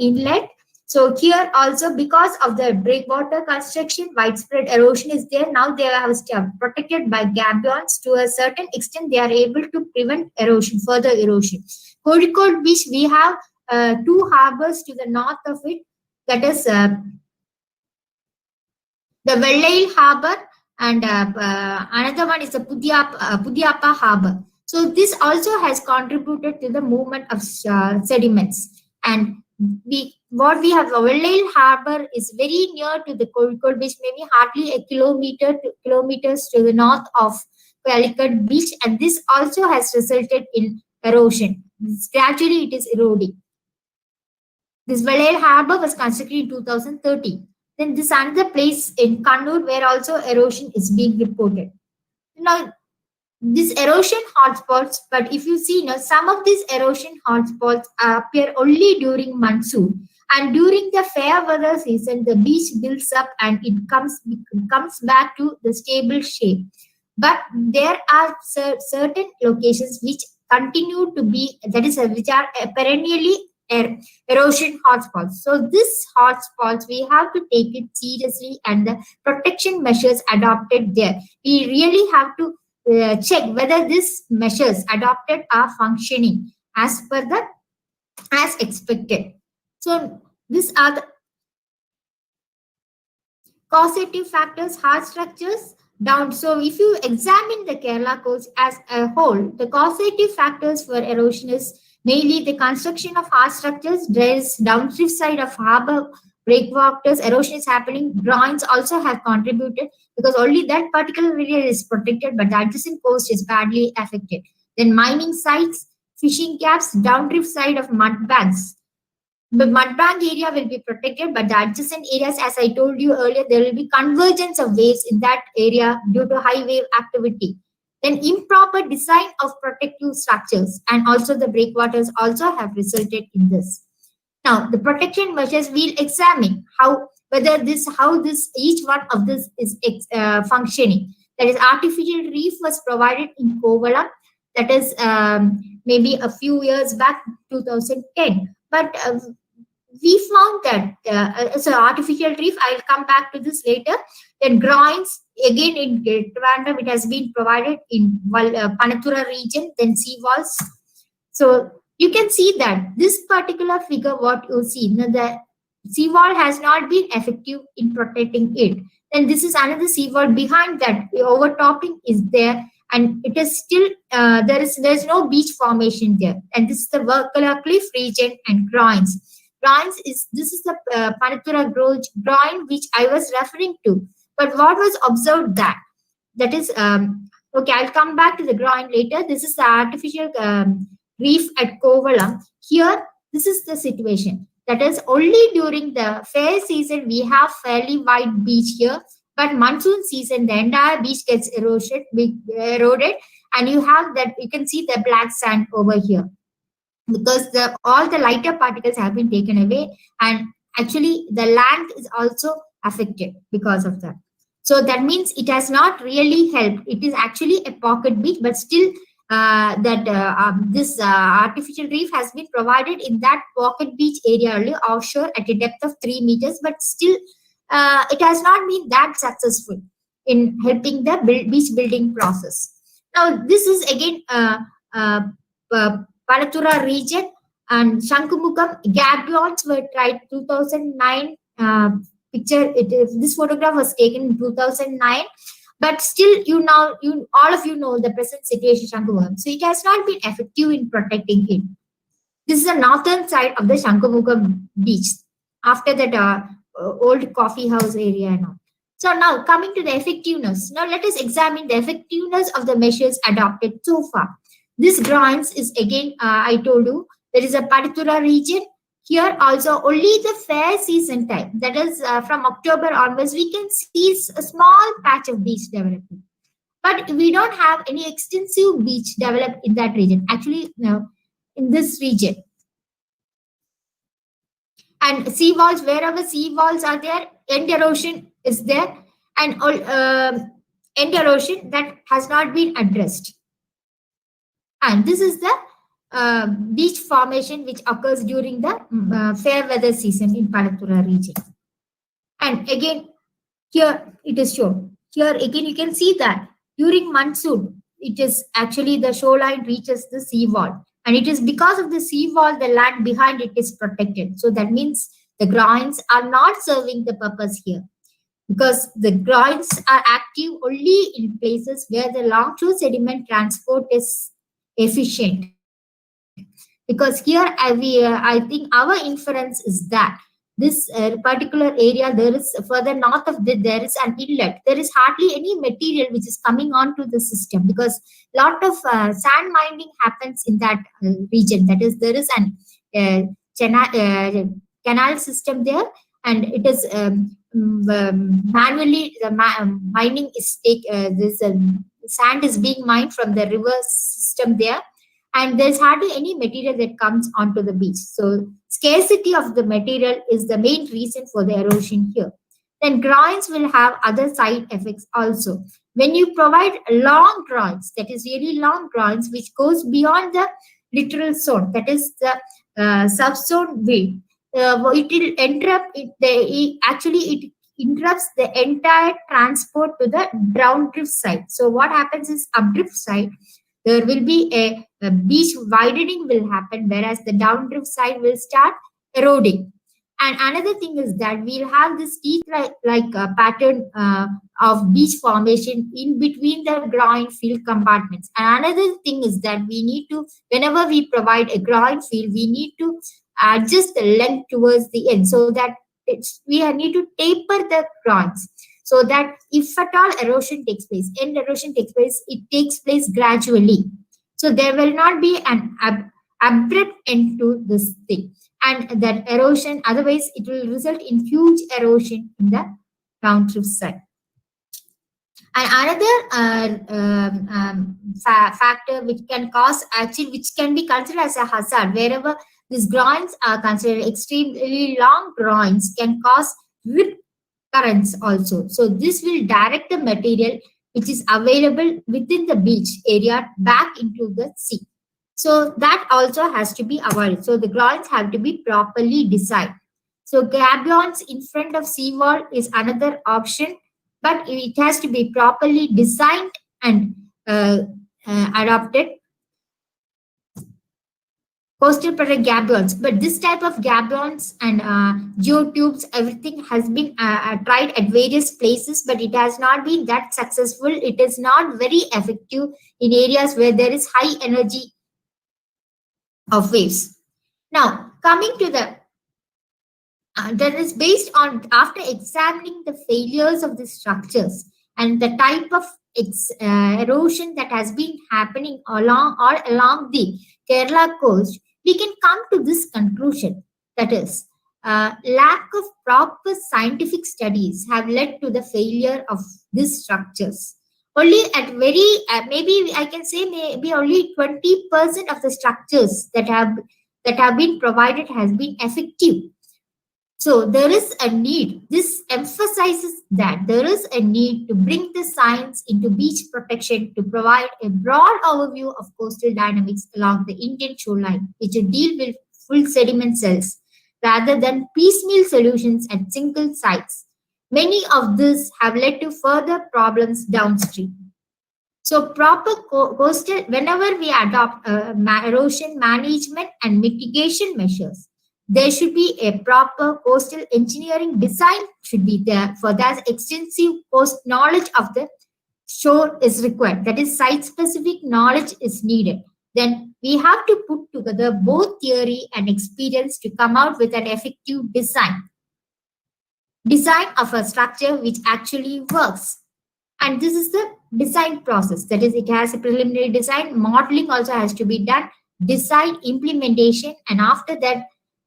inlet. So here also, because of the breakwater construction, widespread erosion is there. Now they are protected by gabions. To a certain extent, they are able to prevent erosion, further erosion. Kozhikode beach, we have two harbors to the north of it. That is the Vellail Harbour, and another one is the Pudiapa Harbour. So this also has contributed to the movement of sediments. And what we have, Vellail Harbour is very near to the Kozhikode beach, maybe hardly a kilometers to the north of Calicut beach, and this also has resulted in erosion. gradually it is eroding. This Valale Harbour was constructed in 2013. Then this another place in Kannur where also erosion is being reported. Now, these erosion hotspots, but if you see now, some of these erosion hotspots appear only during monsoon, and during the fair weather season, the beach builds up and it comes back to the stable shape. But there are certain locations which continue to be, that is, which are perennially erosion hotspots. So these hotspots, we have to take it seriously, and the protection measures adopted there, we really have to check whether these measures adopted are functioning as expected. So these are the causative factors, hard structures down. So if you examine the Kerala coast as a whole, the causative factors for erosion is mainly the construction of hard structures. There is downstream side of harbour breakwaters, erosion is happening. Groins also have contributed because only that particular area is protected, but the adjacent coast is badly affected. Then mining sites, fishing gaps, downstream side of mud banks. The mud bank area will be protected, but the adjacent areas, as I told you earlier, there will be convergence of waves in that area due to high wave activity. Then improper design of protective structures and also the breakwaters also have resulted in this. Now, the protection measures, we'll examine how each one of this is functioning. That is, artificial reef was provided in Kovalam. That is maybe a few years back, 2010. But we found that so artificial reef, I'll come back to this later. Then groins, again in Thiruvananthapuram, it has been provided in Panathura region. Then seawalls. So you can see that this particular figure, what you see, the seawall has not been effective in protecting it. Then this is another seawall. Behind that, the overtopping is there, and it is still there's no beach formation there. And this is the Verkala cliff region and groins. This is the Panathura groin which I was referring to. But what was observed that is okay. I'll come back to the groin later. This is the artificial reef at Kovalam. Here, this is the situation. That is, only during the fair season we have fairly wide beach here, but monsoon season the entire beach gets eroded, and you have that. You can see the black sand over here because all the lighter particles have been taken away, and actually the land is also affected because of that. So that means it has not really helped. It is actually a pocket beach, but still this artificial reef has been provided in that pocket beach area only offshore at a depth of 3 meters, but still it has not been that successful in helping the beach building process. Now this is again Panathura region and Shankumukam. Gabions were tried 2009 picture. This photograph was taken in 2009. But still, all of you know the present situation, Shankumukam. So it has not been effective in protecting it. This is the northern side of the Shankumukam beach. After that old coffee house area now. So now coming to the effectiveness. Now let us examine the effectiveness of the measures adopted so far. This groins is again, I told you, there is a Panathura region. Here also only the fair season time, that is from October onwards, we can see a small patch of beach development. But we don't have any extensive beach developed in that region. Actually, no, in this region. And seawalls, wherever seawalls are there, end erosion is there, and end erosion that has not been addressed. And this is the beach formation which occurs during the fair weather season in Panathura region. And again, here it is shown. Here again you can see that during monsoon, it is actually the shoreline reaches the seawall. And it is because of the seawall, the land behind it is protected. So that means the groins are not serving the purpose here, because the groins are active only in places where the longshore sediment transport is efficient. Because here I think our inference is that this particular area, there is further north of there is an inlet. There is hardly any material which is coming onto the system, because lot of sand mining happens in that region. That is, there is an canal system there, and it is manually the mining is sand is being mined from the river system there, and there's hardly any material that comes onto the beach. So scarcity of the material is the main reason for the erosion here. Then groins will have other side effects also. When you provide long groins, that is really long groins, which goes beyond the littoral zone, that is the subzone width, it will interrupt it interrupts the entire transport to the downdrift side. So what happens is, updrift side, there will be a beach widening will happen, whereas the downdrift side will start eroding. And another thing is that we'll have this teeth-like pattern of beach formation in between the groin field compartments. And another thing is that we need to, whenever we provide a groin field, we need to adjust the length towards the end, so that we need to taper the groins, so that if at all erosion takes place, end erosion takes place, it takes place gradually. So there will not be an abrupt end to this thing. And that erosion, otherwise it will result in huge erosion in the downdrift side. And another factor which can cause, actually, which can be considered as a hazard, wherever these groins are considered extremely long groins, can cause rip currents also. So this will direct the material which is available within the beach area back into the sea. So that also has to be avoided. So the groins have to be properly designed. So gabions in front of seawall is another option, but it has to be properly designed and adopted. Coastal protect gabions, but this type of gabions and geotubes, everything has been tried at various places, but it has not been that successful. It is not very effective in areas where there is high energy of waves. Now, coming to the that is based on, after examining the failures of the structures and the type of erosion that has been happening along the Kerala coast, we can come to this conclusion. That is, lack of proper scientific studies have led to the failure of these structures. Only at maybe I can say maybe only 20% of the structures that have been provided has been effective. So there is a need. This emphasizes that there is a need to bring the science into beach protection to provide a broad overview of coastal dynamics along the Indian shoreline, which will deal with full sediment cells rather than piecemeal solutions at single sites. Many of these have led to further problems downstream. So proper coastal, whenever we adopt erosion management and mitigation measures, there should be a proper coastal engineering design should be there. For that, extensive coast knowledge of the shore is required. That is, site-specific knowledge is needed. Then we have to put together both theory and experience to come out with an effective design of a structure which actually works. And this is the design process. That is, it has a preliminary design. Modeling also has to be done. Design, implementation, and after that,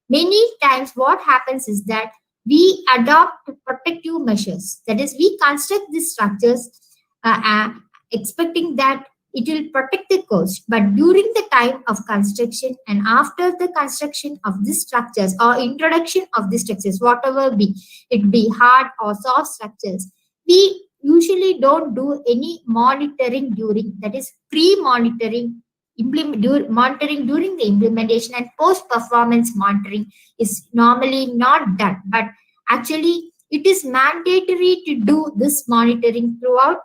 many times what happens is that we adopt protective measures. That is, we construct these structures expecting that it will protect the coast. But during the time of construction and after the construction of these structures or introduction of these structures, whatever it be hard or soft structures, we usually don't do any monitoring during, that is, pre-monitoring, monitoring during the implementation, and post-performance monitoring is normally not done. But actually, it is mandatory to do this monitoring throughout.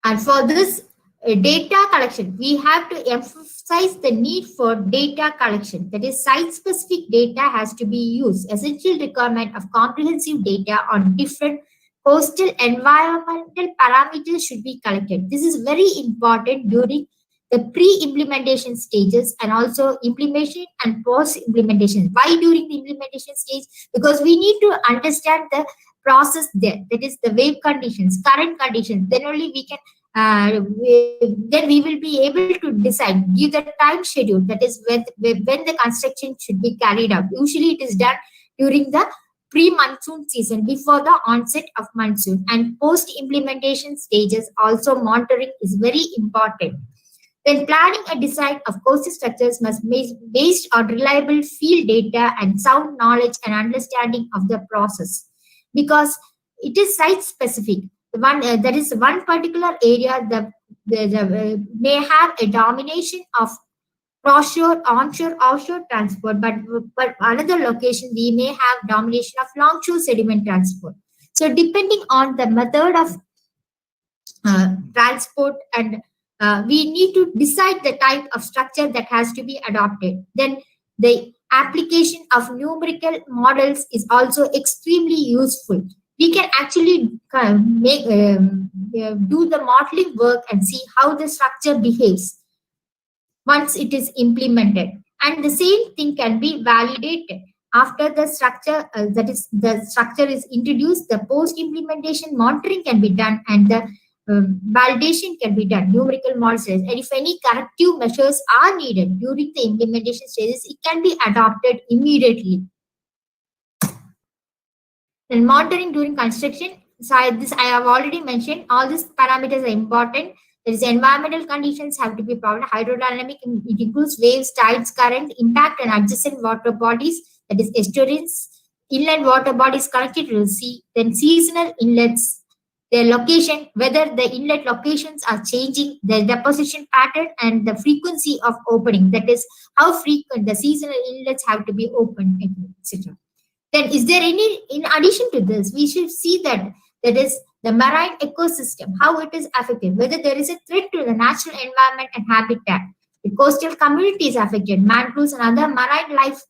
And for this data collection, we have to emphasize the need for data collection. That is, site-specific data has to be used. Essential requirement of comprehensive data on different coastal environmental parameters should be collected. This is very important during the pre-implementation stages and also implementation and post-implementation. Why during the implementation stage? Because we need to understand the process there, that is the wave conditions, current conditions. Then only we can then we will be able to decide, give the time schedule, that is when the construction should be carried out. Usually it is done during the pre-monsoon season, before the onset of monsoon. And post-implementation stages also monitoring is very important. When planning a design of coastal structures must be based on reliable field data and sound knowledge and understanding of the process, because it is site specific. There is one particular area that may have a domination of offshore, onshore, offshore transport, but another location we may have domination of longshore sediment transport. So depending on the method of transport, and we need to decide the type of structure that has to be adopted. Then the application of numerical models is also extremely useful. We can actually make do the modeling work and see how the structure behaves once it is implemented, and the same thing can be validated after the structure the structure is introduced. The post implementation monitoring can be done, and the validation can be done, numerical models, and if any corrective measures are needed during the implementation stages, it can be adopted immediately. And monitoring during construction, so this I have already mentioned. All these parameters are important. There is environmental conditions have to be provided. Hydrodynamic, it includes waves, tides, current, impact, and adjacent water bodies, that is estuaries, inland water bodies connected to the sea. Then seasonal inlets, their location, whether the inlet locations are changing, the deposition pattern, and the frequency of opening, that is how frequent the seasonal inlets have to be opened, etc. Then is there any, in addition to this, we should see that is the marine ecosystem, how it is affected, whether there is a threat to the natural environment and habitat. The coastal community is affected, mangroves and other marine life,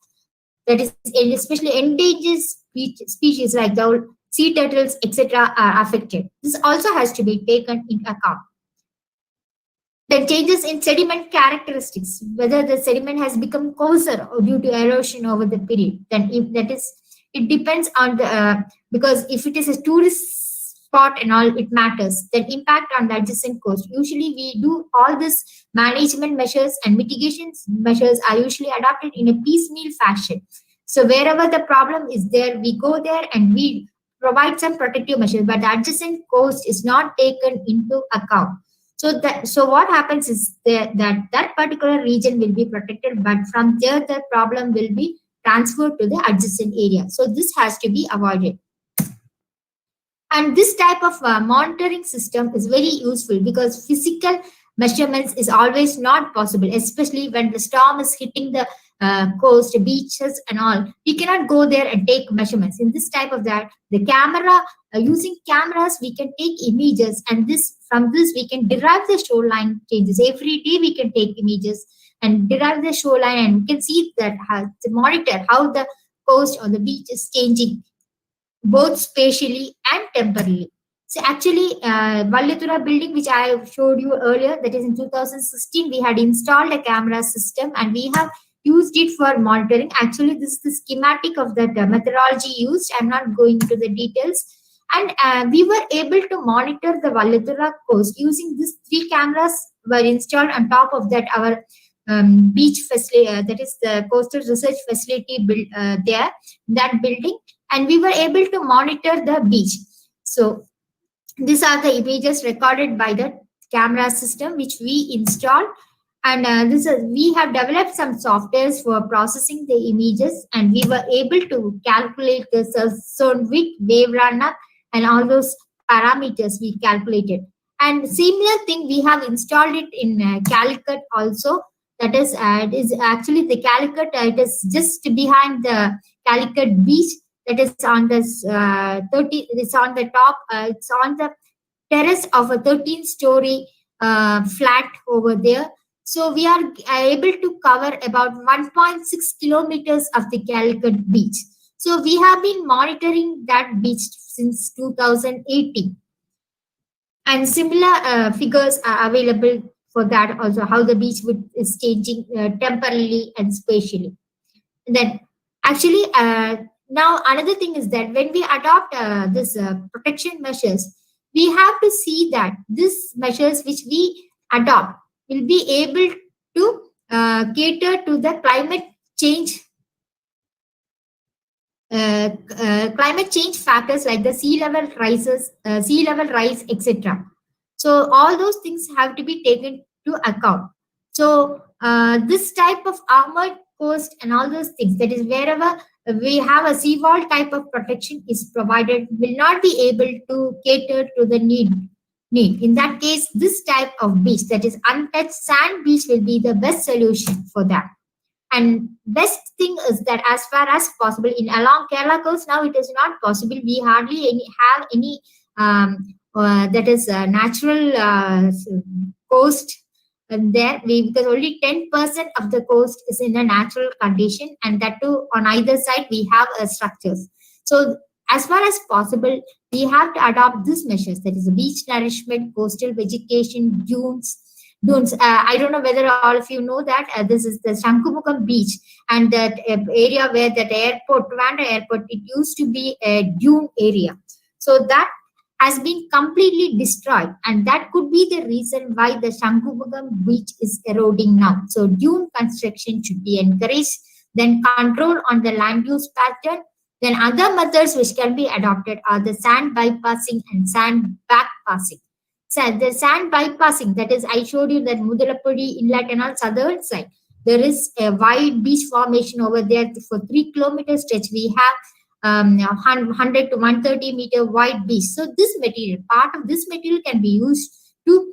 that is especially endangered species like the sea turtles, etc. are affected. This also has to be taken into account. The changes in sediment characteristics, whether the sediment has become coarser or due to erosion over the period, then if that is, it depends on the because if it is a tourist spot and all, it matters. Then impact on the adjacent coast. Usually we do all this management measures and mitigation measures are usually adopted in a piecemeal fashion. So wherever the problem is there, we go there and we provide some protective measures, but the adjacent coast is not taken into account. So what happens is that particular region will be protected, but from there the problem will be transferred to the adjacent area. So this has to be avoided. And this type of monitoring system is very useful because physical measurements is always not possible, especially when the storm is hitting the coast, beaches and all. We cannot go there and take measurements. In this type of that, the camera, using cameras, we can take images, and from this we can derive the shoreline changes. Every day we can take images and derive the shoreline, and we can see that to monitor how the coast or the beach is changing, both spatially and temporally. So actually, Vallathura building, which I showed you earlier, that is in 2016, we had installed a camera system and we have used it for monitoring. Actually, this is the schematic of that methodology used. I'm not going into the details. And we were able to monitor the Vallathura coast using these 3 cameras were installed on top of that. Our beach facility, that is the coastal research facility built there, that building, and we were able to monitor the beach. So these are the images recorded by the camera system which we installed, and we have developed some softwares for processing the images, and we were able to calculate the zone width, wave run-up, and all those parameters we calculated. And similar thing we have installed it in Calicut also. That is, it is actually the Calicut. It is just behind the Calicut beach. That is on this 30. It's on the top. It's on the terrace of a 13-story flat over there. So we are able to cover about 1.6 kilometers of the Calicut beach. So we have been monitoring that beach since 2018. And similar figures are available for that also, how the beach is changing temporarily and spatially. And then actually now another thing is that when we adopt this protection measures, we have to see that these measures which we adopt will be able to cater to the climate change factors like the sea level rise, etc. So all those things have to be taken to account. So this type of armored coast and all those things, that is wherever we have a seawall type of protection is provided, will not be able to cater to the need. In that case, this type of beach, that is untouched sand beach, will be the best solution for that. And best thing is that as far as possible in along Kerala coast, now it is not possible. We hardly have any that is natural coast there, because only 10% of the coast is in a natural condition, and that too on either side we have structures. So as far as possible, we have to adopt these measures, that is beach nourishment, coastal vegetation, dunes. I don't know whether all of you know that this is the Shankumukham beach, and that area where that airport, Trivandrum airport, it used to be a dune area. So that has been completely destroyed, and that could be the reason why the Shankumukham beach is eroding now. So dune construction should be encouraged, then control on the land use pattern. Then other methods which can be adopted are the sand bypassing and sand backpassing. So the sand bypassing, that is, I showed you that Mudalapudi inlet and on southern side, there is a wide beach formation over there for 3 kilometer stretch. We have 100 to 130 meter wide beach. So this material, part of this material can be used to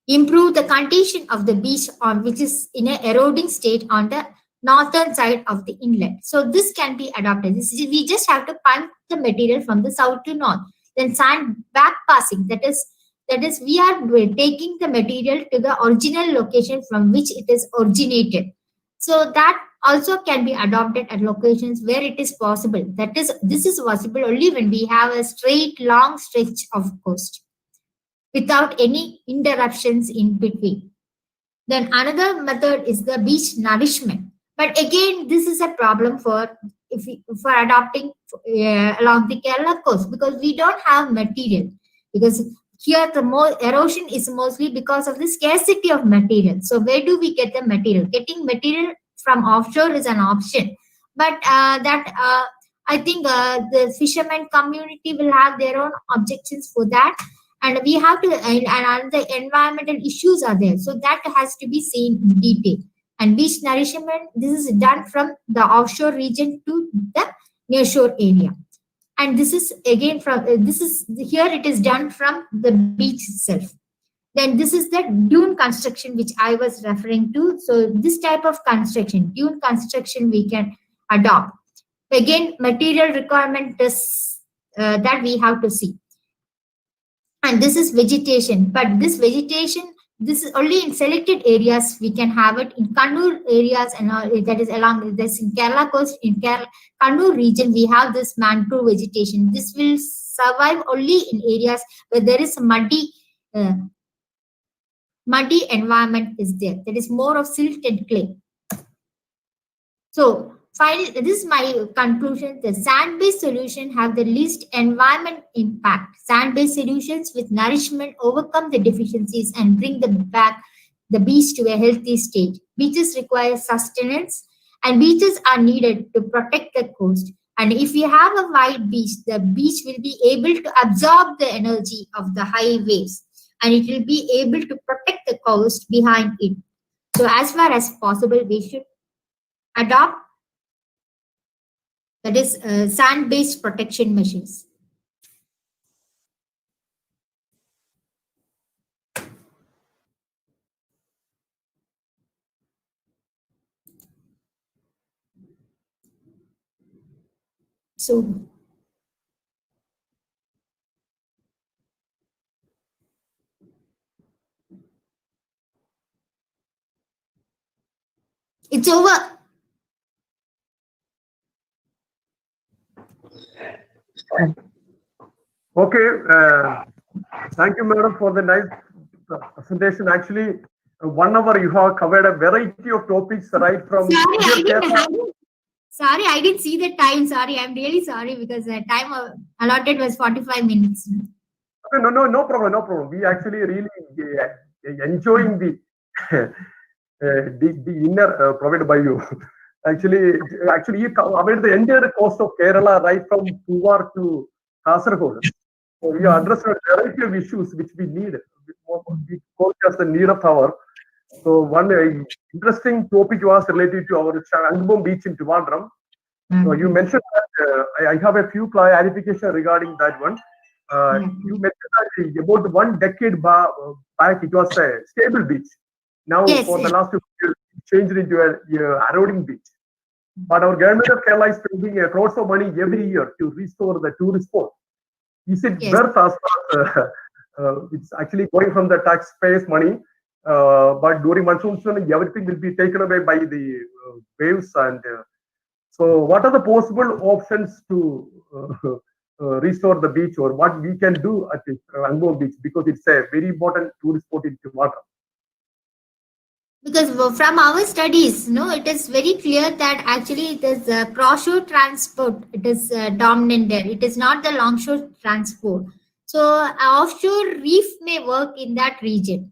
improve the condition of the beach on which is in an eroding state on the northern side of the inlet. So this can be adopted. We just have to pump the material from the south to north. Then sand backpassing, that is we are taking the material to the original location from which it is originated. So that also can be adopted at locations where it is possible. That is, this is possible only when we have a straight long stretch of coast without any interruptions in between. Then another method is the beach nourishment. But again, this is a problem for adopting along the Kerala coast, because we don't have material. Because here the erosion is mostly because of the scarcity of material. So where do we get the material? Getting material from offshore is an option, but I think the fishermen community will have their own objections for that, and we have to and the environmental issues are there. So that has to be seen in detail. And beach nourishment, this is done from the offshore region to the nearshore area. And this is again from here it is done from the beach itself. Then this is the dune construction which I was referring to. So this type of construction, dune construction, we can adopt. Again, material requirement is that we have to see. And this is vegetation, but this vegetation, this is only in selected areas we can have it. In Kannur areas and that is along this in Kerala coast, in Kannur region, we have this mangrove vegetation. This will survive only in areas where there is a muddy environment is there. That is more of silt and clay. So finally, this is my conclusion. The sand-based solution have the least environment impact. Sand-based solutions with nourishment overcome the deficiencies and bring back the beach to a healthy state. Beaches require sustenance, and beaches are needed to protect the coast. And if you have a wide beach, the beach will be able to absorb the energy of the high waves, and it will be able to protect the coast behind it. So as far as possible, we should adopt, that is sand-based protection measures. So it's over. Okay. Thank you, madam, for the nice presentation. Actually, 1 hour you have covered a variety of topics right from. Sorry, I didn't see the time. Sorry, I'm really sorry because the time allotted was 45 minutes. No problem. We actually really enjoying the the inner provided by you. Actually, you covered the entire coast of Kerala right from Puvar to Kasaragod. So we addressed a variety of issues which we need. We call it as the need of hour. So one interesting topic was related to our Shangambam beach in Trivandrum. So you mentioned that I have a few clarification regarding that one. You mentioned that about 1 decade back it was a stable beach. Now for the last 2 years it changed into a eroding beach. But our government of Kerala is spending crores of money every year to restore the tourist spot. Is it worth as it's actually going from the taxpayers' money? But during monsoon season, everything will be taken away by the waves. And so, what are the possible options to restore the beach, or what we can do at the Rangbo beach, because it's a very important tourist spot in water? Because from our studies, it is very clear that actually it is cross-shore transport. It is dominant there. It is not the long-shore transport. So offshore reef may work in that region.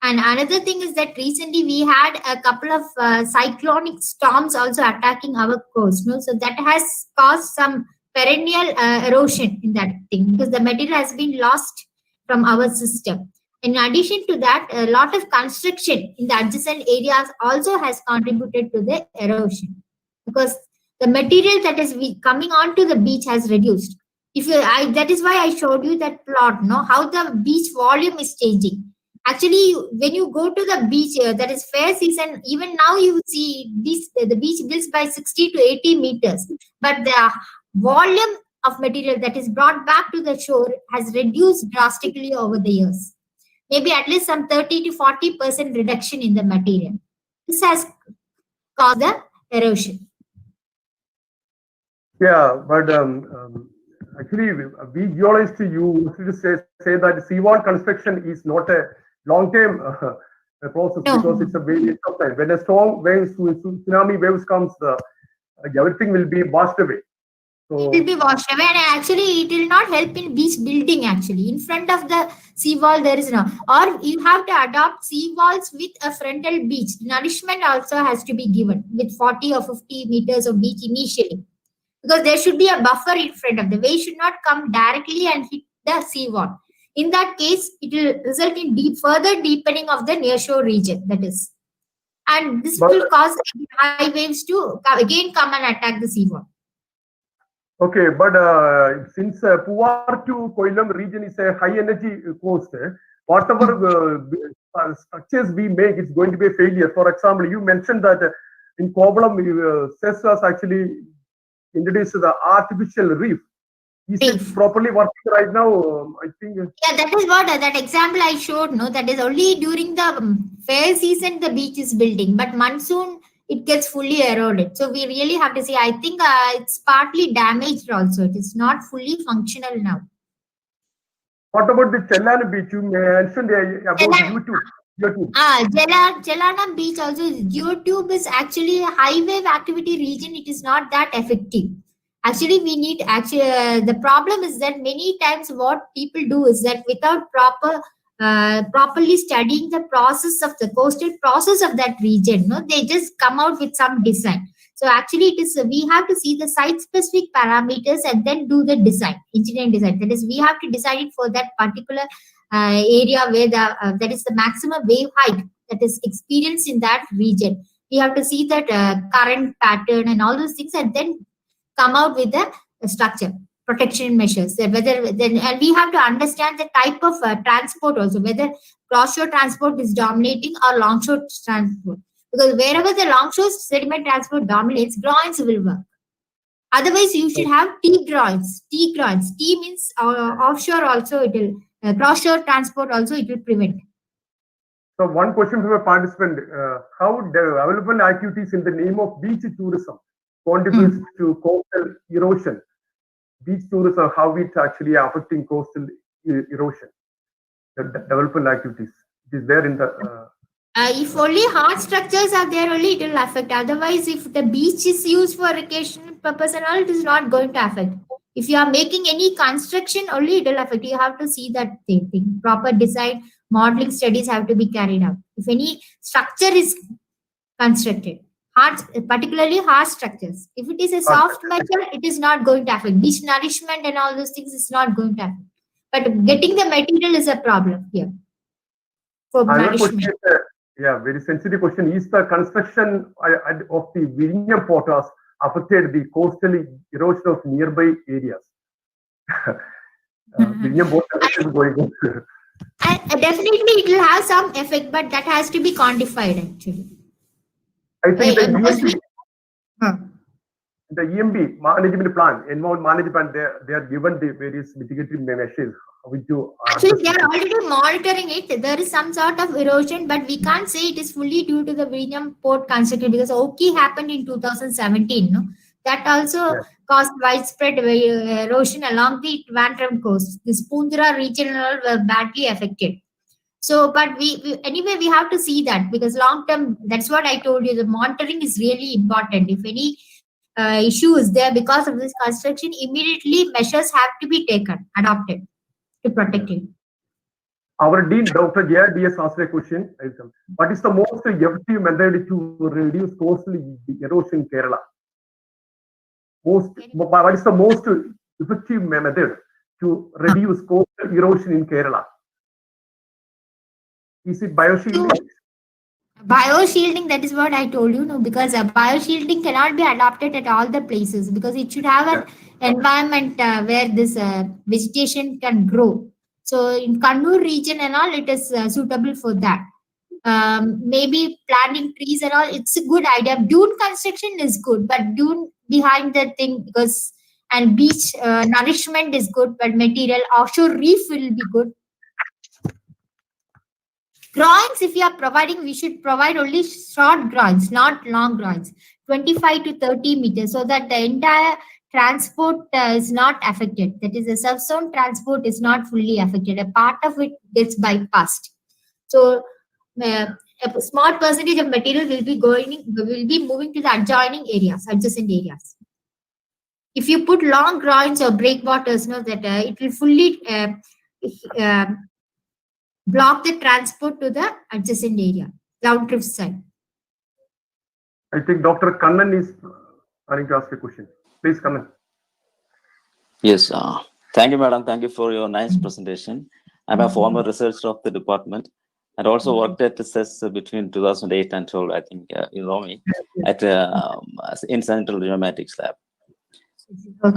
And another thing is that recently we had a couple of cyclonic storms also attacking our coast. So that has caused some perennial erosion in that thing, because the material has been lost from our system. In addition to that, a lot of construction in the adjacent areas also has contributed to the erosion, because the material that is coming onto the beach has reduced. That is why I showed you that plot, how the beach volume is changing. Actually, when you go to the beach, that is fair season, even now you see the beach builds by 60 to 80 meters, but the volume of material that is brought back to the shore has reduced drastically over the years. Maybe at least some 30 to 40% reduction in the material. This has caused the erosion. Yeah, but actually, we geologists used to say that seawall construction is not a long-term process, because it's a waste of time. When a storm waves, tsunami waves comes, everything will be washed away. So, it will be washed away, and actually it will not help in beach building. Actually, in front of the seawall there is no, or you have to adopt seawalls with a frontal beach. Nourishment also has to be given with 40 or 50 meters of beach initially, because there should be a buffer in front of the wave should not come directly and hit the seawall. In that case, it will result in further deepening of the nearshore region. That is, and this will cause high waves to again come and attack the seawall. Okay, but since Puvar to Koilam region is a high energy coast, whatever structures we make, it's going to be a failure. For example, you mentioned that in Kovalam, NCESS has actually introduced the artificial reef. Is it properly working right now? I think. Yeah, that is what that example I showed. That is only during the fair season the beach is building, but monsoon it gets fully eroded. So we really have to see. I think it's partly damaged also. It is not fully functional now. What about the Chellanam beach? You mentioned about geotube. Chellanam beach also. Geotube is actually a high wave activity region. It is not that effective. Actually, we need the problem is that many times what people do is that without properly studying the process of the coastal process of that region, they just come out with some design. So actually, it is we have to see the site-specific parameters and then do the design, engineering design. That is, we have to decide it for that particular area where that is the maximum wave height that is experienced in that region. We have to see that current pattern and all those things, and then come out with the structure protection measures. And we have to understand the type of transport also, whether cross-shore transport is dominating or long-shore transport. Because wherever the long-shore sediment transport dominates, groins will work. Otherwise, you should have T groins. T means offshore also it will, cross-shore transport also it will prevent. So one question from a participant, how the available activities in the name of beach tourism contributes to coastal erosion? Beach tourism, how it actually affecting coastal erosion, the development activities? It is there in the. If only hard structures are there, only it will affect. Otherwise, if the beach is used for recreational purpose and all, it is not going to affect. If you are making any construction, only it will affect. You have to see that thing. Proper design, modeling studies have to be carried out. If any structure is constructed, particularly hard structures. If it is a soft metal, it is not going to affect. Beach nourishment and all those things is not going to affect. But getting the material is a problem here. For nourishment. Very sensitive question. Is the construction of the Virinam port has affected the coastal erosion of nearby areas? Virinam port is going on. Definitely, it will have some effect, but that has to be quantified actually. I think the EMB management plan, environment management, they are given the various mitigatory measures. Actually, they are already monitoring it. There is some sort of erosion, but we can't say it is fully due to the Virinam port construction because Oki happened in 2017. No? That also caused widespread erosion along the Thiruvananthapuram coast. The Poondura region were badly affected. So, but we anyway, we have to see that because long term, that's what I told you, the monitoring is really important. If any issue is there because of this construction, immediately measures have to be taken, adopted to protect it. Our Dean, Dr. J.R.D.S. asked a question. What is the most effective method to reduce coastal erosion in Kerala? What is the most effective method to reduce coastal erosion in Kerala? Is it bioshielding? Bioshielding, that is what I told you, no, because bioshielding cannot be adopted at all the places because it should have an environment where this vegetation can grow. So in Kannur region and all, it is suitable for that. Maybe planting trees and all, it's a good idea. Dune construction is good, but dune behind the thing because and beach nourishment is good, but material offshore reef will be good. Groins, if you are providing, we should provide only short groins, not long groins, 25 to 30 meters, so that the entire transport is not affected. That is, the subzone transport is not fully affected. A part of it gets bypassed. So, a small percentage of material will be moving to the adjoining areas, adjacent areas. If you put long groins or breakwaters, know that it will fully block the transport to the adjacent area, downtrip side. I think Dr. Kannan is planning to ask a question. Please, Kannan. Yes, thank you, madam. Thank you for your nice presentation. I'm a former researcher of the department and also worked at NCESS between 2008 and 12, I think, in Romy, in Central Geomatics Lab.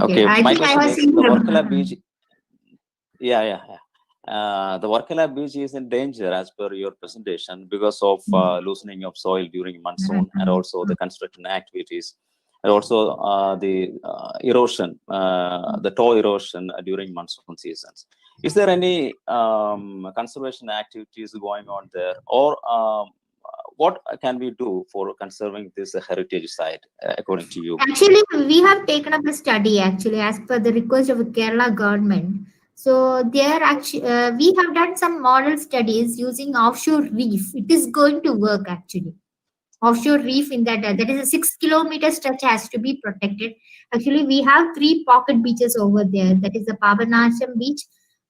Okay, my question is the Varkala beach. The Varkala beach is in danger as per your presentation because of loosening of soil during monsoon and also the construction activities and also the erosion, the toe erosion during monsoon seasons. Is there any conservation activities going on there, or what can we do for conserving this heritage site according to you? Actually, we have taken up a study actually as per the request of the Kerala government. So there actually we have done some model studies using offshore reef. It is going to work actually. Offshore reef in that is a 6 kilometer stretch has to be protected. Actually, we have 3 pocket beaches over there. That is the Pabanasham beach,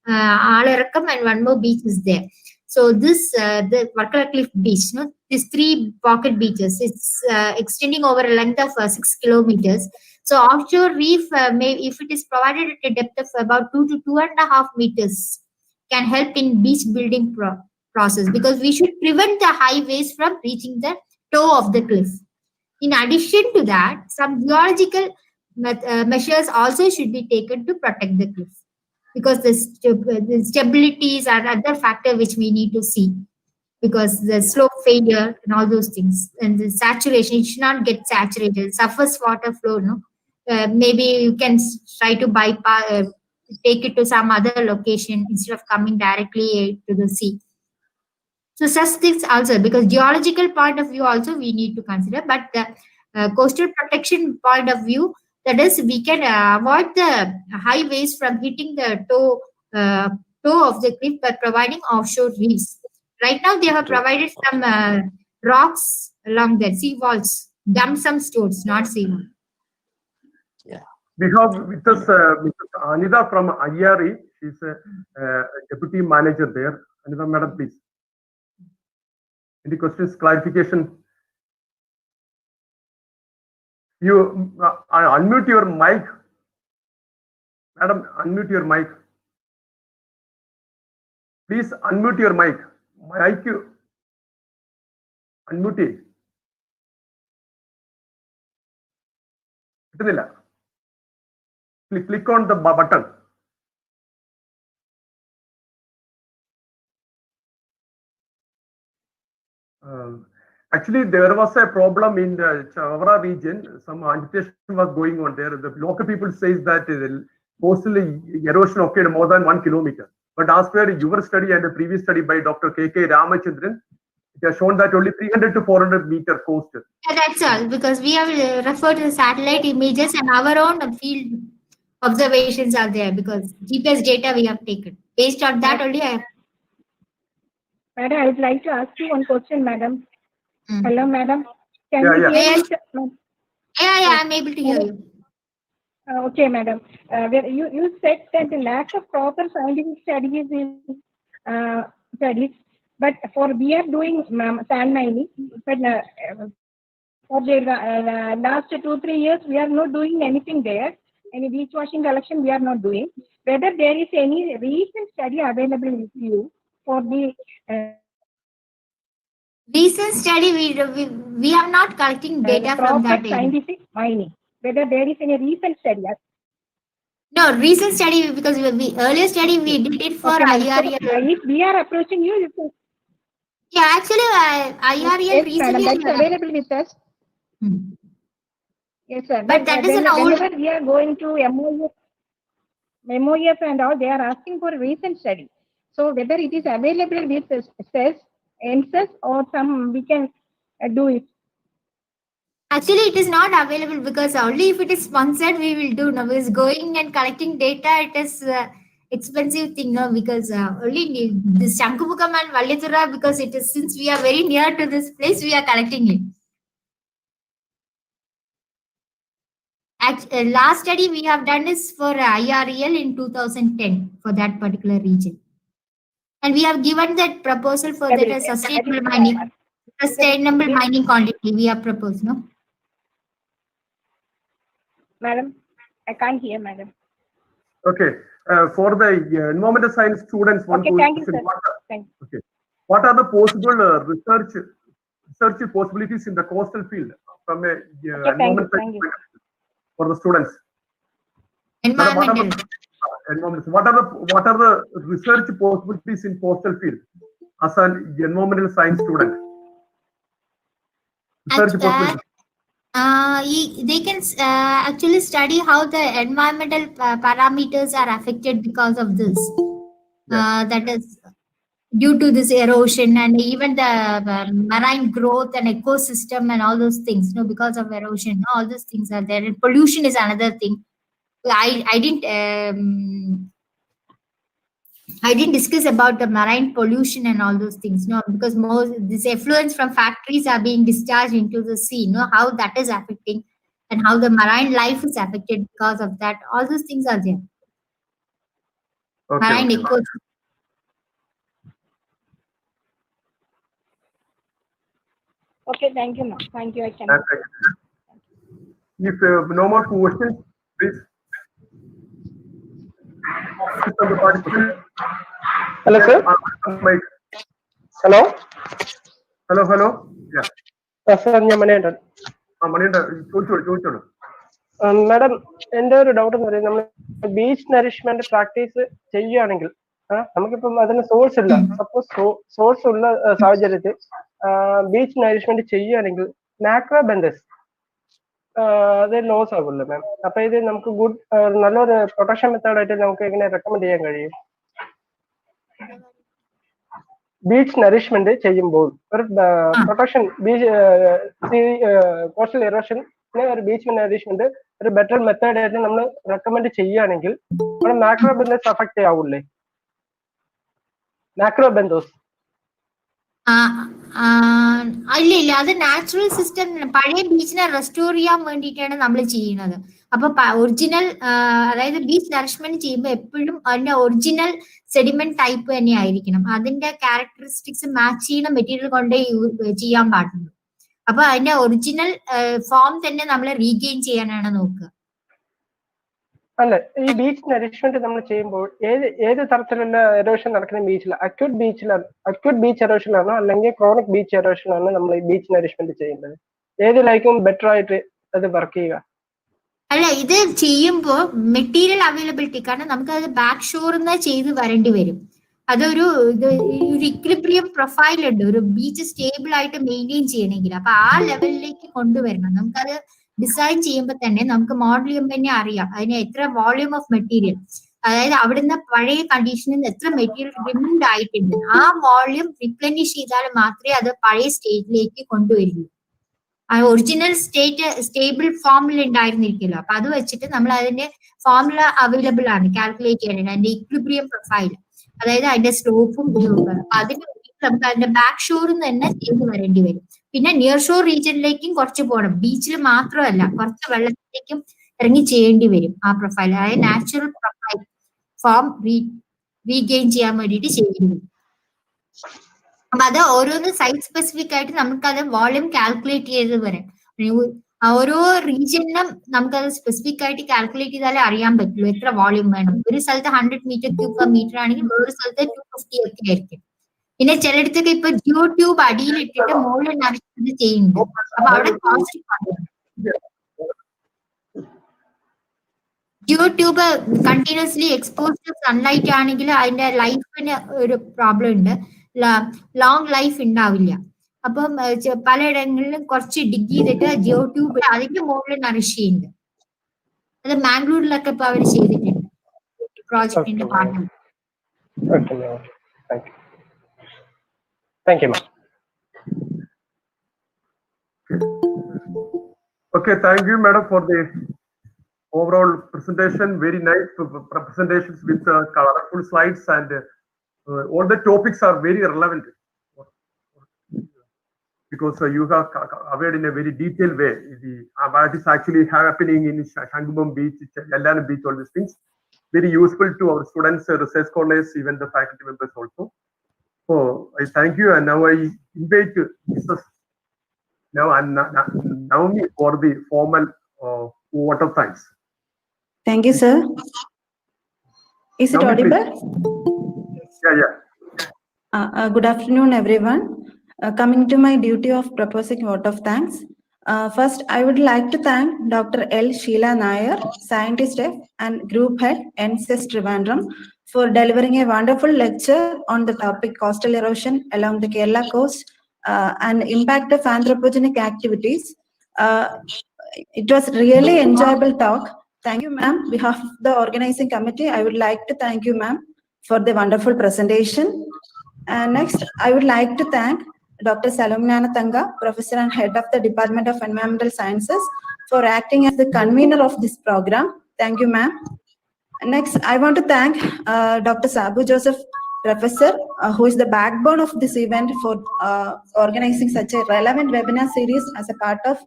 Alarakam, and one more beach is there. So this the Varkala Cliff beach, these 3 pocket beaches, it's extending over a length of 6 kilometers. So offshore reef, if it is provided at a depth of about 2 to 2.5 meters, can help in beach building process because we should prevent the high waves from reaching the toe of the cliff. In addition to that, some geological measures also should be taken to protect the cliff because the stabilities are other factor which we need to see. Because the slope failure and all those things and the saturation, it should not get saturated. Surface water flow, maybe you can try to bypass, take it to some other location instead of coming directly to the sea. So such things also, because geological point of view also we need to consider, but the coastal protection point of view, that is we can avoid the high waves from hitting the toe of the cliff by providing offshore reefs. Right now, they have provided some rocks along there, sea walls, dumped some stones, not sea wall. Yeah. We have with us Mrs. Anita from IRE. She's a deputy manager there. Anita, madam, please. Any questions, clarification? You unmute your mic. Madam, unmute your mic. Please unmute your mic. Mic, unmute it. Click on the button. Actually, there was a problem in the Chavara region. Some agitation was going on there. The local people says that coastal erosion occurred more than 1 kilometer. But as per your study and the previous study by Dr. K.K. Ramachandran, it has shown that only 300 to 400 meter coast. Yeah, that's all, because we have referred to the satellite images and our own field observations are there, because GPS data we have taken. Based on that only, Madam, I would like to ask you one question, madam. Hello, madam. Can Yeah, you yeah. hear me? yeah, I'm able to hear you. Okay, madam. You said that the lack of proper scientific studies is studies, but we are doing sand mining, but for the last 2-3 years we are not doing anything there. Any beach washing collection we are not doing. Whether there is any recent study available with you for the Recent study, we have not collecting data from that area. Scientific mining. Whether there is any recent study. No, recent study, because earlier study we did it for IREL. If we are approaching you, Yeah, actually, IREL yes, recently. madam, that's available with us. Yes, sir. But that is an old. Whenever we are going to MOF and all, they are asking for a recent study. So whether it is available with NCESS, or some we can do it. Actually, it is not available, because only if it is sponsored we will do. Now, is going and collecting data, it is expensive thing, no? Because only this Shankupukam and Vallithura, because it is, since we are very near to this place, we are collecting it. Last study we have done is for IREL in 2010 for that particular region. And we have given that proposal for that sustainable mining quantity we have proposed, no? Madam, I can't hear, madam. Okay. For the environmental science students, one question. Thank you, sir. Thank you. Okay. What are the possible research possibilities in the coastal field from a environmental science for the students? Environmental. What are the research possibilities in coastal field as an environmental science student? Research possibilities. They can actually study how the environmental parameters are affected because of this. That is due to this erosion, and even the marine growth and ecosystem and all those things. Because of erosion, all those things are there. And pollution is another thing. I didn't discuss about the marine pollution and all those things, because this effluents from factories are being discharged into the sea, how that is affecting, and how the marine life is affected because of that. All those things are there. Marine ecosystem. Okay, thank you, ma'am. Thank you. I can. If no more questions, please. Hello, sir. Hello. Hello. Yeah. Sir, I'm Maninder. Madam, എൻ്റെ ഒരു doubt എന്ന് പറയുന്നത്, നമ്മൾ beach nourishment practice ചെയ്യുകയാണെങ്കിൽ നമുക്കിപ്പം അതിന് source ഇല്ല. Suppose source ഉള്ള സാഹചര്യത്തിൽ ബീച്ച് നറിഷ്മെന്റ് ചെയ്യുകയാണെങ്കിൽ മാക്രോബെന്തസ് അത് ലോസ് ആകുമല്ലോ മാം. അപ്പൊ ഇത് നമുക്ക് നല്ലൊരു പ്രൊട്ടക്ഷൻ മെത്തേഡായിട്ട് നമുക്ക് എങ്ങനെ റെക്കമെൻഡ് ചെയ്യാൻ കഴിയും? ബീച്ച് നറിഷ്മെന്റ് ചെയ്യുമ്പോൾ ഒരു പ്രൊട്ടക്ഷൻ, ബീച്ച് കോസ്റ്റൽ എറോഷൻ ഒരു ബീച്ച് നറിഷ്മെന്റ് ഒരു ബെറ്റർ മെത്തേഡ് ആയിട്ട് നമ്മൾ റെക്കമെൻഡ് ചെയ്യുകയാണെങ്കിൽ നമ്മുടെ മാക്രോബെന്തോസ് അഫക്റ്റ് ആവൂലേ? മാക്രോബെന്തോസ് ഇല്ല അത് നാച്ചുറൽ സിസ്റ്റം പഴയ ബീച്ചിനെ റെസ്റ്റോർ ചെയ്യാൻ വേണ്ടിയിട്ടാണ് നമ്മൾ ചെയ്യുന്നത്. അപ്പൊ ഒറിജിനൽ അതായത് ബീച്ച് നറിഷ്മെന്റ് ചെയ്യുമ്പോൾ എപ്പോഴും അതിന്റെ ഒറിജിനൽ സെഡിമെന്റ് ടൈപ്പ് തന്നെ ആയിരിക്കണം. അതിന്റെ ക്യാരക്ടറിസ്റ്റിക്സ് മാച്ച് ചെയ്യുന്ന മെറ്റീരിയൽ കൊണ്ടേ ചെയ്യാൻ പാടുള്ളൂ. അപ്പൊ അതിന്റെ ഒറിജിനൽ ഫോം തന്നെ നമ്മൾ റീഗെയിൻ ചെയ്യാനാണ് നോക്കുക. അല്ല, ഈ ബീച്ച് നറിഷ്മെന്റ് നമ്മൾ ചെയ്യുമ്പോൾ ഏത് തരത്തിലുള്ള എറോഷൻ നടക്കുന്ന ബീച്ചിലാണ്? അക്യൂട്ട് ബീച്ച് എറോഷനാണോ അല്ലെങ്കിൽ ക്രോണിക് ബീച്ച് എറോഷനാണോ നമ്മൾ ഈ ബീച്ച് നറിഷ്മെന്റ് ചെയ്യുന്നത്? ഏതിലായിരിക്കും ബെറ്റർ ആയിട്ട് അത് വർക്ക് ചെയ്യുക? അല്ല, ഇത് ചെയ്യുമ്പോൾ മെറ്റീരിയൽ അവൈലബിലിറ്റി, കാരണം നമുക്ക് അത് ബാക്ക് ഷോറിന്ന് ചെയ്ത് വരേണ്ടി വരും. അതൊരു ഇക്വിലിബ്രിയം പ്രൊഫൈൽ ഉണ്ട്, ഒരു ബീച്ച് സ്റ്റേബിൾ ആയിട്ട് മെയിൻറ്റെയിൻ ചെയ്യണമെങ്കിൽ. അപ്പൊ ആ ലെവലിലേക്ക് കൊണ്ടുവരണം. നമുക്കത് ഡിസൈൻ ചെയ്യുമ്പോൾ തന്നെ നമുക്ക് മോഡൽ ചെയ്യുമ്പോൾ തന്നെ അറിയാം അതിന് എത്ര വോള്യൂം ഓഫ് മെറ്റീരിയൽ, അതായത് അവിടുന്ന് പഴയ കണ്ടീഷനിൽ നിന്ന് എത്ര മെറ്റീരിയൽ റിമൂവ് ആയിട്ടുണ്ട്, ആ വോള്യൂം റിപ്ലനിഷ് ചെയ്താൽ മാത്രമേ അത് പഴയ സ്റ്റേറ്റിലേക്ക് കൊണ്ടുവരികയുള്ളൂ. ഒറിജിനൽ സ്റ്റേബിൾ ഫോമിൽ ഉണ്ടായിരുന്നിരിക്കുമല്ലോ. അപ്പൊ അത് വെച്ചിട്ട് നമ്മൾ അതിന്റെ ഫോർമുല അവൈലബിൾ ആണ് കാൽക്കുലേറ്റ് ചെയ്യാനായിട്ട്, അതിന്റെ ഇക്വിലിബ്രിയം പ്രൊഫൈൽ, അതായത് അതിന്റെ സ്ലോപ്പും അതിന് വേണ്ടിയിട്ട് നമുക്ക് അതിന്റെ ബാക്ക് ഷോറിൽ നിന്ന് തന്നെ ചെയ്ത് വരേണ്ടി വരും. പിന്നെ നിയർ ഷോർ റീജിയനിലേക്കും കുറച്ച് പോകണം, ബീച്ചിൽ മാത്രമല്ല കുറച്ച് വെള്ളത്തിലേക്കും ഇറങ്ങി ചെയ്യേണ്ടി വരും ആ പ്രൊഫൈൽ. അതായത് നാച്ചുറൽ പ്രൊഫൈൽ ഫോം റീഗെയിൻ ചെയ്യാൻ വേണ്ടിയിട്ട് ചെയ്യേണ്ടി വരും. അപ്പൊ അത് ഓരോന്ന് സൈറ്റ് സ്പെസിഫിക് ആയിട്ട് നമുക്കത് വോള്യൂം കാൽക്കുലേറ്റ് ചെയ്ത് വരാം. ഓരോ റീജിയനിലും നമുക്കത് സ്പെസിഫിക് ആയിട്ട് കാൽക്കുലേറ്റ് ചെയ്താലേ അറിയാൻ പറ്റുള്ളൂ എത്ര വോള്യൂം വേണം. ഒരു സ്ഥലത്ത് 100 m3/m ആണെങ്കിൽ വേറൊരു സ്ഥലത്ത് 250 ഒക്കെ ആയിരിക്കും. പിന്നെ ചിലയിടത്തൊക്കെ ഇപ്പൊ ജിയോ ട്യൂബ് അടിയിൽ ഇട്ടിട്ട് മുകളിൽ നറിച്ചത് ചെയ്യുന്നുണ്ട്. അപ്പൊ അവിടെ coast geo tube continuously exposed sunlight ആണെങ്കിൽ അതിന്റെ ലൈഫിന് ഒരു പ്രോബ്ലം ഉണ്ട്, ലോങ് ലൈഫ് ഉണ്ടാവില്ല. അപ്പം പലയിടങ്ങളിലും കുറച്ച് ഡിഗ് ചെയ്തിട്ട് ജിയോ ട്യൂബ് അതിന്റെ മുകളിൽ നറിഷ് ചെയ്യുന്നുണ്ട്. അത് മാംഗ്ലൂരിലൊക്കെ ഇപ്പൊ അവർ ചെയ്തിട്ടുണ്ട് പ്രോജക്ടിന്റെ ഭാഗം. Thank you, ma'am. Okay, thank you, madam, for the overall presentation. Very nice presentations with colorful slides, and all the topics are very relevant because you have covered in a very detailed way what is actually happening in Shangubam Beach, Yellan Beach, all these things. Very useful to our students, research scholars, even the faculty members also. So I thank you, and now I invite Mrs. Naomi for the formal vote of thanks. Thank you, sir. Is it Naomi, audible? Yeah. Good afternoon, everyone. Coming to my duty of proposing vote of thanks. First, I would like to thank Dr. L. Sheela Nair, Scientist F and Group Head, NCESS Thiruvananthapuram, for delivering a wonderful lecture on the topic coastal erosion along the Kerala coast and impact of anthropogenic activities. It was really enjoyable talk. Thank you, ma'am. On behalf of the organizing committee, I would like to thank you, ma'am, for the wonderful presentation. And next, I would like to thank Dr. Thiruvananthapuram, Professor and Head of the Department of Environmental Sciences, for acting as the convener of this program. Thank you, ma'am. Next, I want to thank Dr. Sabu Joseph, Professor, who is the backbone of this event, for organizing such a relevant webinar series as a part of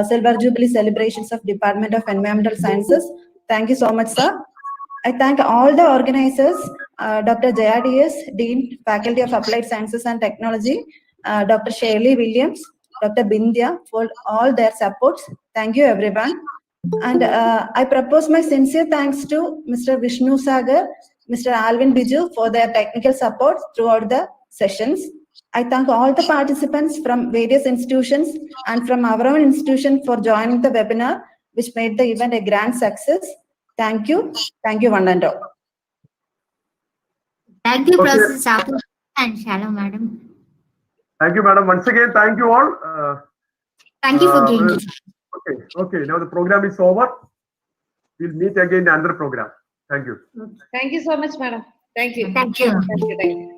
Silver Jubilee celebrations of Department of Environmental Sciences. Thank you so much, sir. I thank all the organizers, Dr. Jaya DS, Dean, Faculty of Applied Sciences and Technology, Dr. Shirley Williams, Dr. Bindya, for all their supports. Thank you, everyone. And I propose my sincere thanks to Mr. Vishnu Sagar, Mr. Alvin Biju for their technical support throughout the sessions. I thank all the participants from various institutions and from our own institution for joining the webinar, which made the event a grand success. Thank you. Thank you, one and all. Thank you, Okay. Professor Sabu and Sheela, madam. Thank you, madam. Once again, thank you all. Thank you for being here. Okay. Now the program is over. We'll meet again in another program. Thank you. Thank you so much, madam. Thank you. Thank you. Thank you.